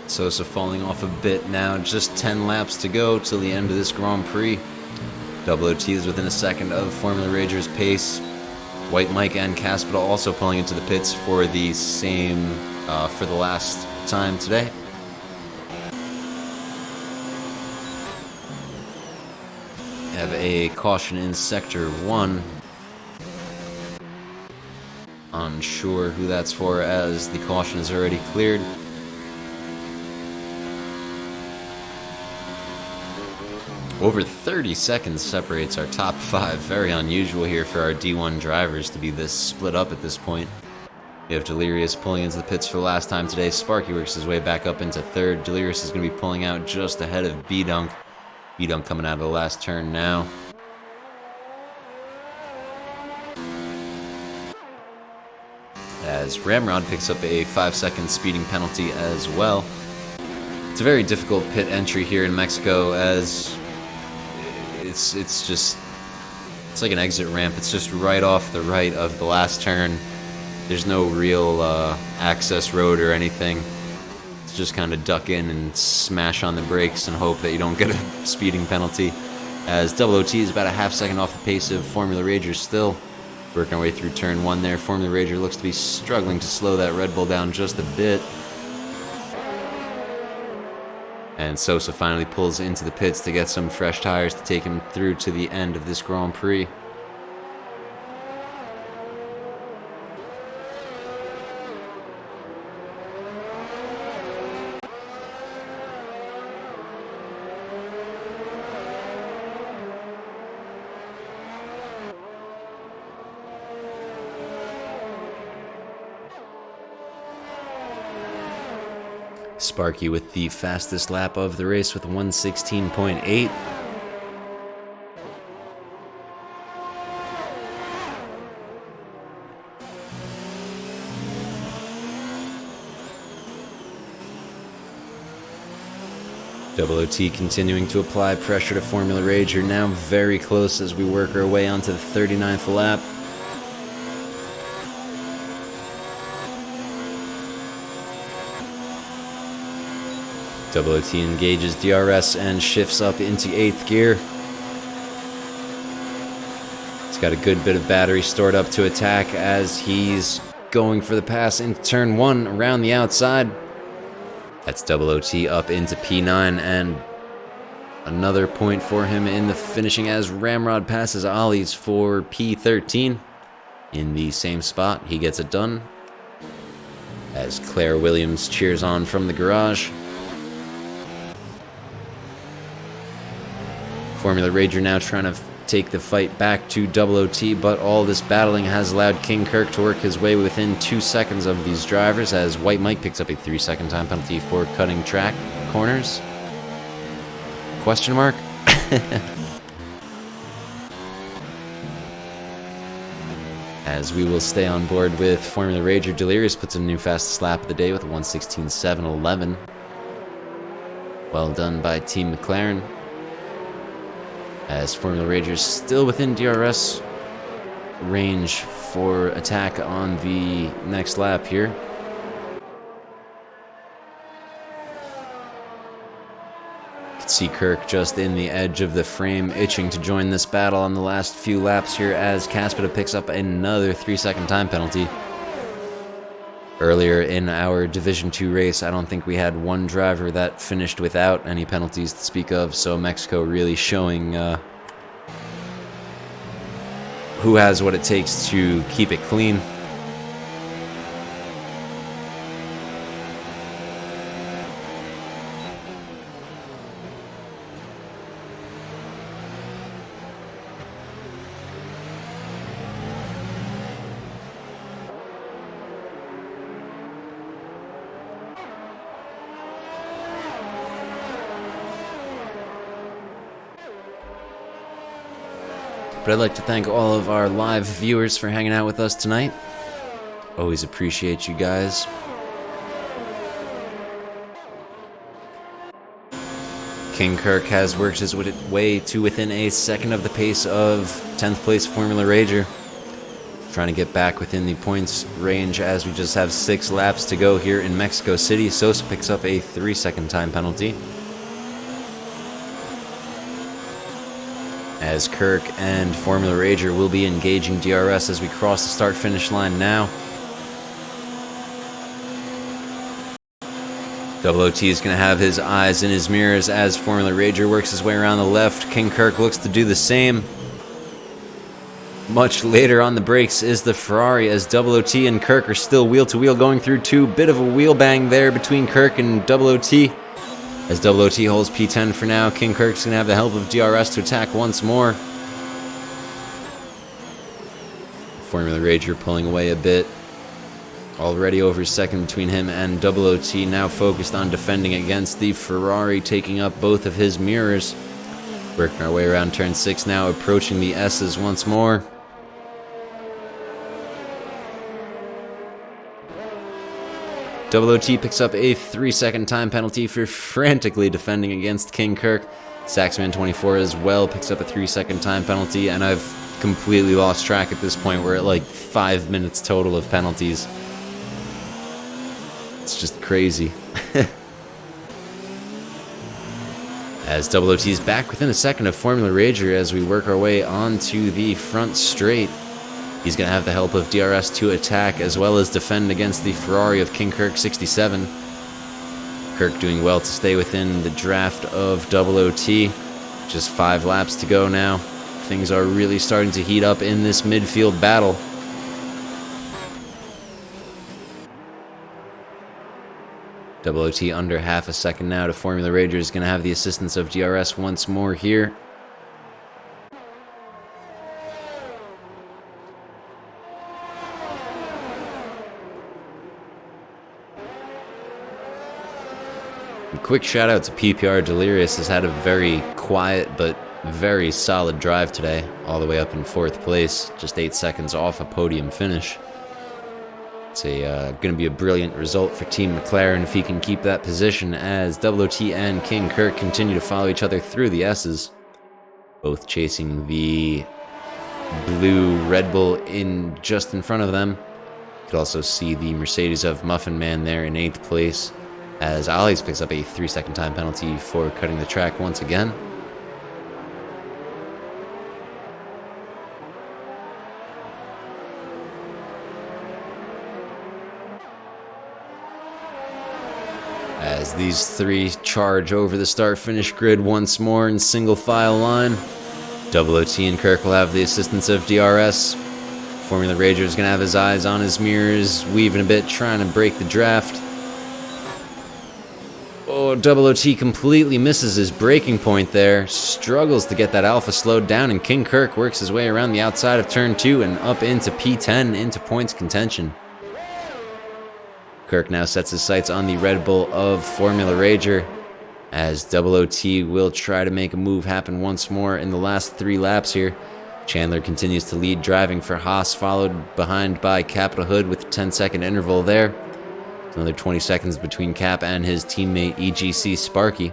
Sosa falling off a bit now, just 10 laps to go till the end of this Grand Prix. Double OT is within a second of Formula Rager's pace. White Mike and Caspita also pulling into the pits for the same, for the last time today. Have a caution in Sector 1. Unsure who that's for, as the caution is already cleared. Over 30 seconds separates our top 5. Very unusual here for our D1 drivers to be this split up at this point. We have Delirious pulling into the pits for the last time today. Sparky works his way back up into 3rd. Delirious is going to be pulling out just ahead of B-Dunk. B-Dunk coming out of the last turn now. As Ramrod picks up a 5-second speeding penalty as well. It's a very difficult pit entry here in Mexico, as it's like an exit ramp. It's just right off the right of the last turn. There's no real access road or anything. It's just kind of duck in and smash on the brakes and hope that you don't get a speeding penalty. As Double OT is about a half second off the pace of Formula Rager still. Working our way through turn 1 there. Formula Rager looks to be struggling to slow that Red Bull down just a bit. And Sosa finally pulls into the pits to get some fresh tires to take him through to the end of this Grand Prix. Sparky with the fastest lap of the race with 1:16.8. Double OT continuing to apply pressure to Formula Rager, now very close as we work our way onto the 39th lap. Double OT engages DRS and shifts up into 8th gear. He's got a good bit of battery stored up to attack as he's going for the pass into turn 1 around the outside. That's Double OT up into P9, and another point for him in the finishing as Ramrod passes Ollie's for P13. In the same spot, he gets it done as Claire Williams cheers on from the garage. Formula Rager now trying to take the fight back to Double OT, but all this battling has allowed King Kirk to work his way within 2 seconds of these drivers, as White Mike picks up a 3-second time penalty for cutting track corners. Question mark? As we will stay on board with Formula Rager, Delirious puts in a new fastest lap of the day with a 1:16.711. Well done by Team McLaren. As Formula Rager is still within DRS range for attack on the next lap here. You can see Kirk just in the edge of the frame, itching to join this battle on the last few laps here, as Caspita picks up another 3-second time penalty. Earlier in our Division 2 race, I don't think we had one driver that finished without any penalties to speak of, so Mexico really showing who has what it takes to keep it clean. But I'd like to thank all of our live viewers for hanging out with us tonight. Always appreciate you guys. King Kirk has worked his way to within a second of the pace of 10th place Formula Rager. Trying to get back within the points range as we just have 6 laps to go here in Mexico City. Sosa picks up a 3-second time penalty. As Kirk and Formula Rager will be engaging DRS as we cross the start-finish line now. Double OT is going to have his eyes in his mirrors as Formula Rager works his way around the left. King Kirk looks to do the same. Much later on the brakes is the Ferrari as Double OT and Kirk are still wheel-to-wheel going through 2. Bit of a wheel bang there between Kirk and Double OT. As Double OT holds P10 for now, King Kirk's going to have the help of DRS to attack once more. Formula Rager pulling away a bit. Already over a second between him and Double OT, now focused on defending against the Ferrari, taking up both of his mirrors. Working our way around turn 6 now, approaching the S's once more. Double OT picks up a 3-second time penalty for frantically defending against King Kirk. Saxman24 as well picks up a 3-second time penalty, and I've completely lost track at this point. We're at like 5 minutes total of penalties. It's just crazy. As Double OT is back within a second of Formula Rager as we work our way onto the front straight. He's going to have the help of DRS to attack as well as defend against the Ferrari of King Kirk 67. Kirk doing well to stay within the draft of Double OT. Just 5 laps to go now. Things are really starting to heat up in this midfield battle. Double OT under half a second now to Formula Rager is going to have the assistance of DRS once more here. A quick shout out to PPR. Delirious has had a very quiet but very solid drive today, all the way up in 4th place, just 8 seconds off a podium finish. It's going to be a brilliant result for Team McLaren if he can keep that position, as Double OT and King Kirk continue to follow each other through the S's, both chasing the blue Red Bull just in front of them. You could also see the Mercedes of Muffin Man there in 8th place, as Ollie's picks up a 3-second time penalty for cutting the track once again. As these 3 charge over the start-finish grid once more in single file line. Double OT and Kirk will have the assistance of DRS. Formula Rager is going to have his eyes on his mirrors, weaving a bit, trying to break the draft. Oh, Double OT completely misses his braking point there. Struggles to get that Alpha slowed down, and King Kirk works his way around the outside of turn 2 and up into P10, into points contention. Kirk now sets his sights on the Red Bull of Formula Rager, as Double OT will try to make a move happen once more in the last 3 laps here. Chandler continues to lead, driving for Haas, followed behind by Capital Hood with a 10-second interval there. Another 20 seconds between Cap and his teammate EGC Sparky.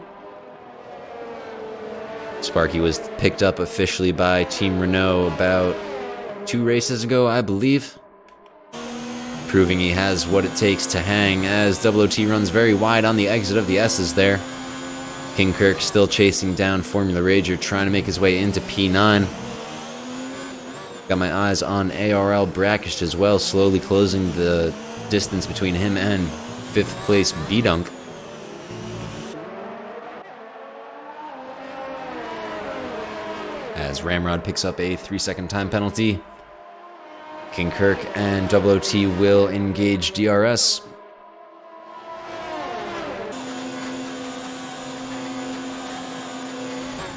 Sparky was picked up officially by Team Renault about 2 races ago, I believe, proving he has what it takes to hang, as Double OT runs very wide on the exit of the S's there. King Kirk still chasing down Formula Rager, trying to make his way into P9. Got my eyes on ARL Brackish as well, slowly closing the distance between him and 5th place B-Dunk. As Ramrod picks up a 3-second time penalty. King Kirk and Double OT will engage DRS.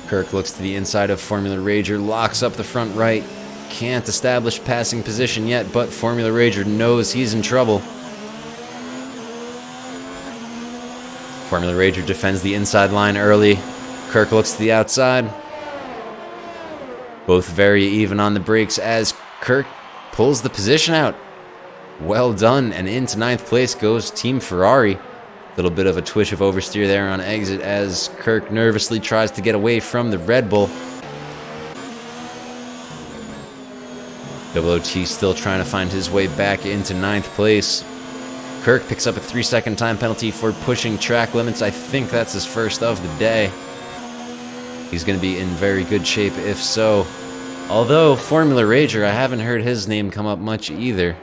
Kirk looks to the inside of Formula Rager, locks up the front right. Can't establish passing position yet, but Formula Rager knows he's in trouble. Formula Rager defends the inside line early. Kirk looks to the outside. Both very even on the brakes as Kirk pulls the position out. Well done, and into 9th place goes Team Ferrari. Little bit of a twitch of oversteer there on exit as Kirk nervously tries to get away from the Red Bull. WOT still trying to find his way back into 9th place. Kirk picks up a 3-second time penalty for pushing track limits. I think that's his first of the day. He's going to be in very good shape if so. Although, Formula Rager, I haven't heard his name come up much either.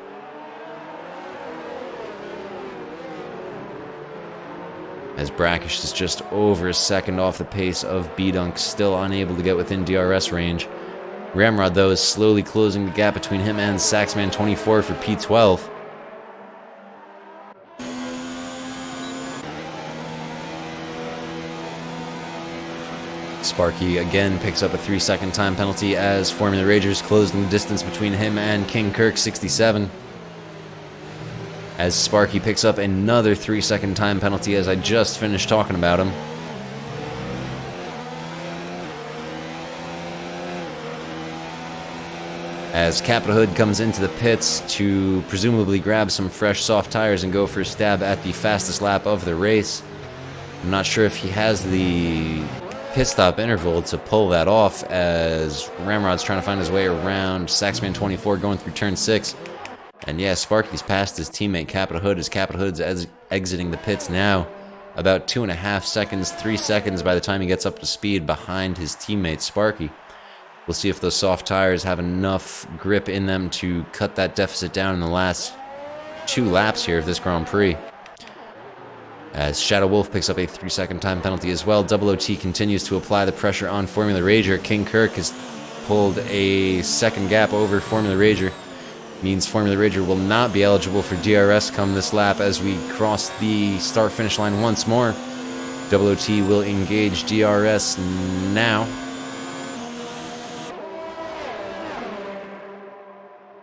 As Brackish is just over a second off the pace of B-Dunk, still unable to get within DRS range. Ramrod, though, is slowly closing the gap between him and Saxman 24 for P12. Sparky again picks up a 3-second time penalty as Formula Ragers closing the distance between him and King Kirk 67. As Sparky picks up another 3-second time penalty as I just finished talking about him. As Capita Hood comes into the pits to presumably grab some fresh soft tires and go for a stab at the fastest lap of the race. I'm not sure if he has the pit stop interval to pull that off as Ramrod's trying to find his way around Saxman 24 going through turn 6. And yeah, Sparky's passed his teammate Capita Hood as Capita Hood's exiting the pits now. About 2.5 seconds, 3 seconds by the time he gets up to speed behind his teammate Sparky. We'll see if those soft tires have enough grip in them to cut that deficit down in the last 2 laps here of this Grand Prix. As Shadow Wolf picks up a 3-second time penalty as well. WOT continues to apply the pressure on Formula Rager. King Kirk has pulled a second gap over Formula Rager. Means Formula Rager will not be eligible for DRS come this lap as we cross the start-finish line once more. WOT will engage DRS now.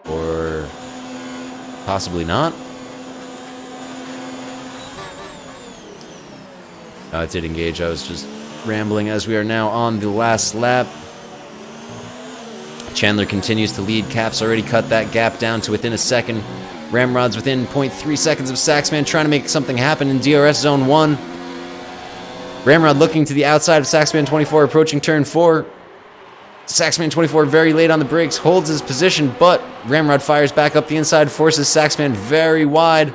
Or possibly not. It did engage. I was just rambling as we are now on the last lap. Chandler continues to lead. Cap's already cut that gap down to within a second. Ramrod's within 0.3 seconds of Saxman, trying to make something happen in DRS Zone 1. Ramrod looking to the outside of Saxman 24, approaching turn 4. Saxman 24 very late on the brakes, holds his position, but Ramrod fires back up the inside, forces Saxman very wide.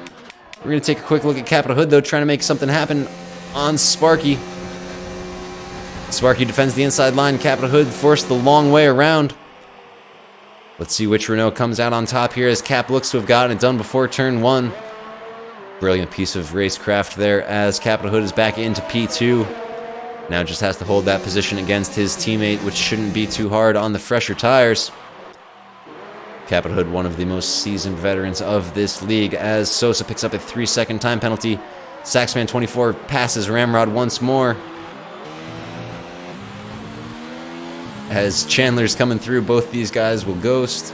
We're going to take a quick look at Capita Hood, though, trying to make something happen on Sparky. Sparky defends the inside line. Capita Hood forced the long way around. Let's see which Renault comes out on top here as Cap looks to have gotten it done before turn 1. Brilliant piece of racecraft there as Capita Hood is back into P2. Now just has to hold that position against his teammate, which shouldn't be too hard on the fresher tires. Capita Hood, one of the most seasoned veterans of this league, as Sosa picks up a 3-second time penalty. Saxman 24 passes Ramrod once more. As Chandler's coming through, both these guys will ghost.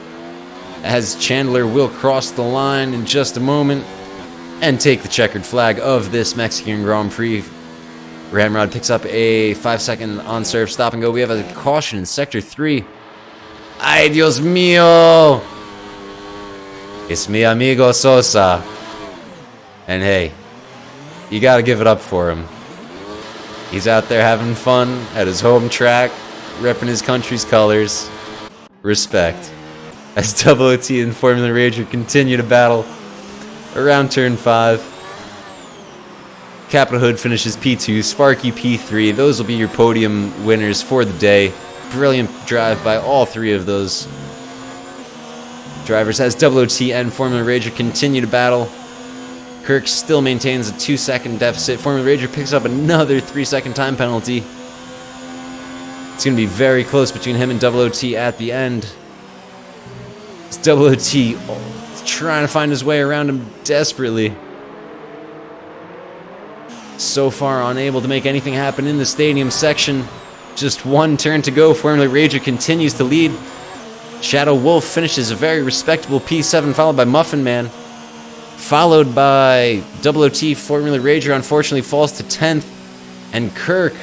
As Chandler will cross the line in just a moment and take the checkered flag of this Mexican Grand Prix. Ramrod picks up a 5-second on-serve stop and go. We have a caution in Sector 3. Ay, Dios mío! It's mi amigo Sosa. And hey, you gotta give it up for him. He's out there having fun at his home track, repping his country's colors. Respect. As WOT and Formula Rager continue to battle around turn 5. Capita Hood finishes P2, Sparky P3. Those will be your podium winners for the day. Brilliant drive by all 3 of those drivers as WOT and Formula Rager continue to battle. Kirk still maintains a 2-second deficit. Formula Rager picks up another 3-second time penalty. It's going to be very close between him and WOT at the end. It's WOT trying to find his way around him desperately. So far unable to make anything happen in the stadium section. Just 1 turn to go. Formula Rager continues to lead. Shadow Wolf finishes a very respectable P7, followed by Muffin Man. Followed by WOT. Formula Rager unfortunately falls to 10th. And Kirk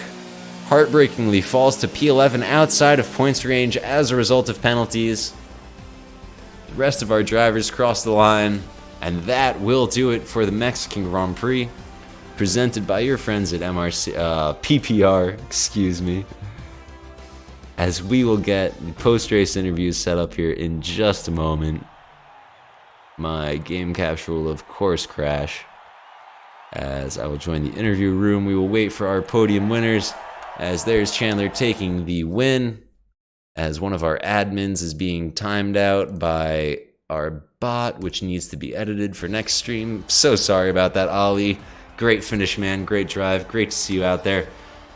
heartbreakingly falls to P11 outside of points range as a result of penalties. The rest of our drivers cross the line, and that will do it for the Mexican Grand Prix, presented by your friends at PPR, excuse me. As we will get the post-race interviews set up here in just a moment. My game capture will of course crash. As I will join the interview room, we will wait for our podium winners, as there's Chandler taking the win, as one of our admins is being timed out by our bot, which needs to be edited for next stream. So sorry about that, Ollie. Great finish, man. Great drive. Great to see you out there.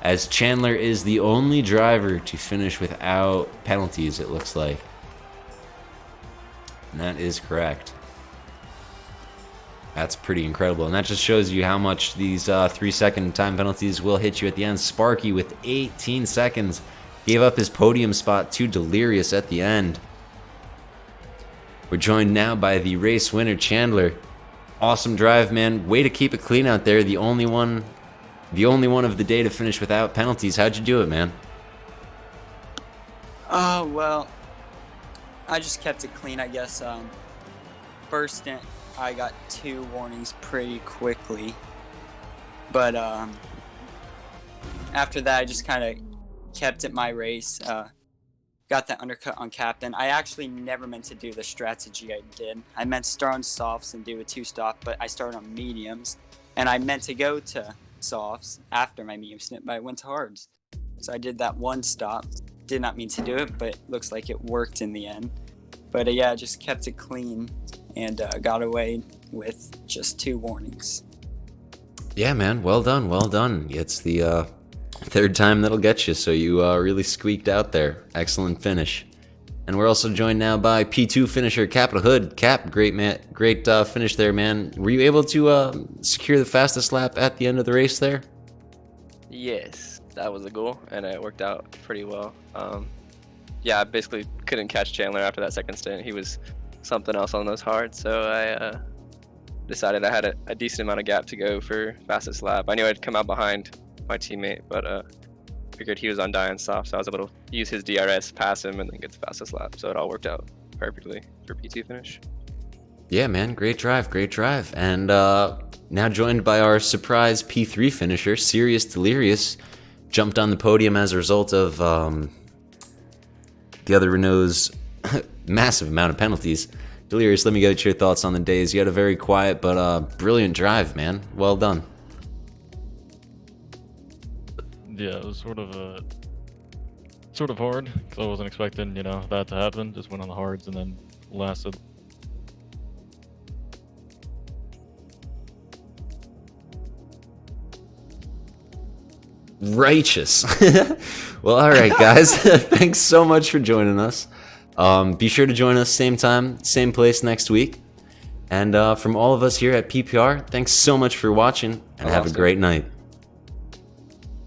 As Chandler is the only driver to finish without penalties, it looks like. And that is correct. That's pretty incredible. And that just shows you how much these 3-second time penalties will hit you at the end. Sparky with 18 seconds gave up his podium spot to Delirious at the end. We're joined now by the race winner, Chandler. Awesome drive, man. Way to keep it clean out there. The only one of the day to finish without penalties. How'd you do it, man? Oh, well, I just kept it clean, I guess. First stint, I got 2 warnings pretty quickly. But after that, I just kind of kept it my race. Got that undercut on Captain. I actually never meant to do the strategy I did. I meant to start on softs and do a 2-stop, but I started on mediums. And I meant to go to softs after my medium stint, but I went to hards. So I did that 1 stop. Did not mean to do it, but looks like it worked in the end. But yeah, I just kept it clean and got away with just 2 warnings. Yeah, man. Well done. Well done. It's the third time that'll get you, so you really squeaked out there. Excellent finish. And we're also joined now by P2 finisher Capital Hood. Cap, great man, great finish there, man. Were you able to secure the fastest lap at the end of the race there? Yes, that was the goal, and it worked out pretty well. Yeah, I basically couldn't catch Chandler after that second stint. He was something else on those hards, so I decided I had a decent amount of gap to go for fastest lap. I knew I'd come out behind my teammate, but figured he was on dying soft, so I was able to use his DRS, pass him, and then get the fastest lap. So it all worked out perfectly for P2 finish. Yeah, man, great drive, great drive. And now joined by our surprise P3 finisher, Serious Delirious, jumped on the podium as a result of the other Renault's massive amount of penalties. Delirious, let me get your thoughts on the days. You had a very quiet but brilliant drive, man. Well done. Yeah, it was sort of hard because I wasn't expecting, that to happen. Just went on the hards and then lasted. Righteous. Well, all right, guys. Thanks so much for joining us. Be sure to join us same time, same place next week. And from all of us here at PPR, thanks so much for watching, and have a great night.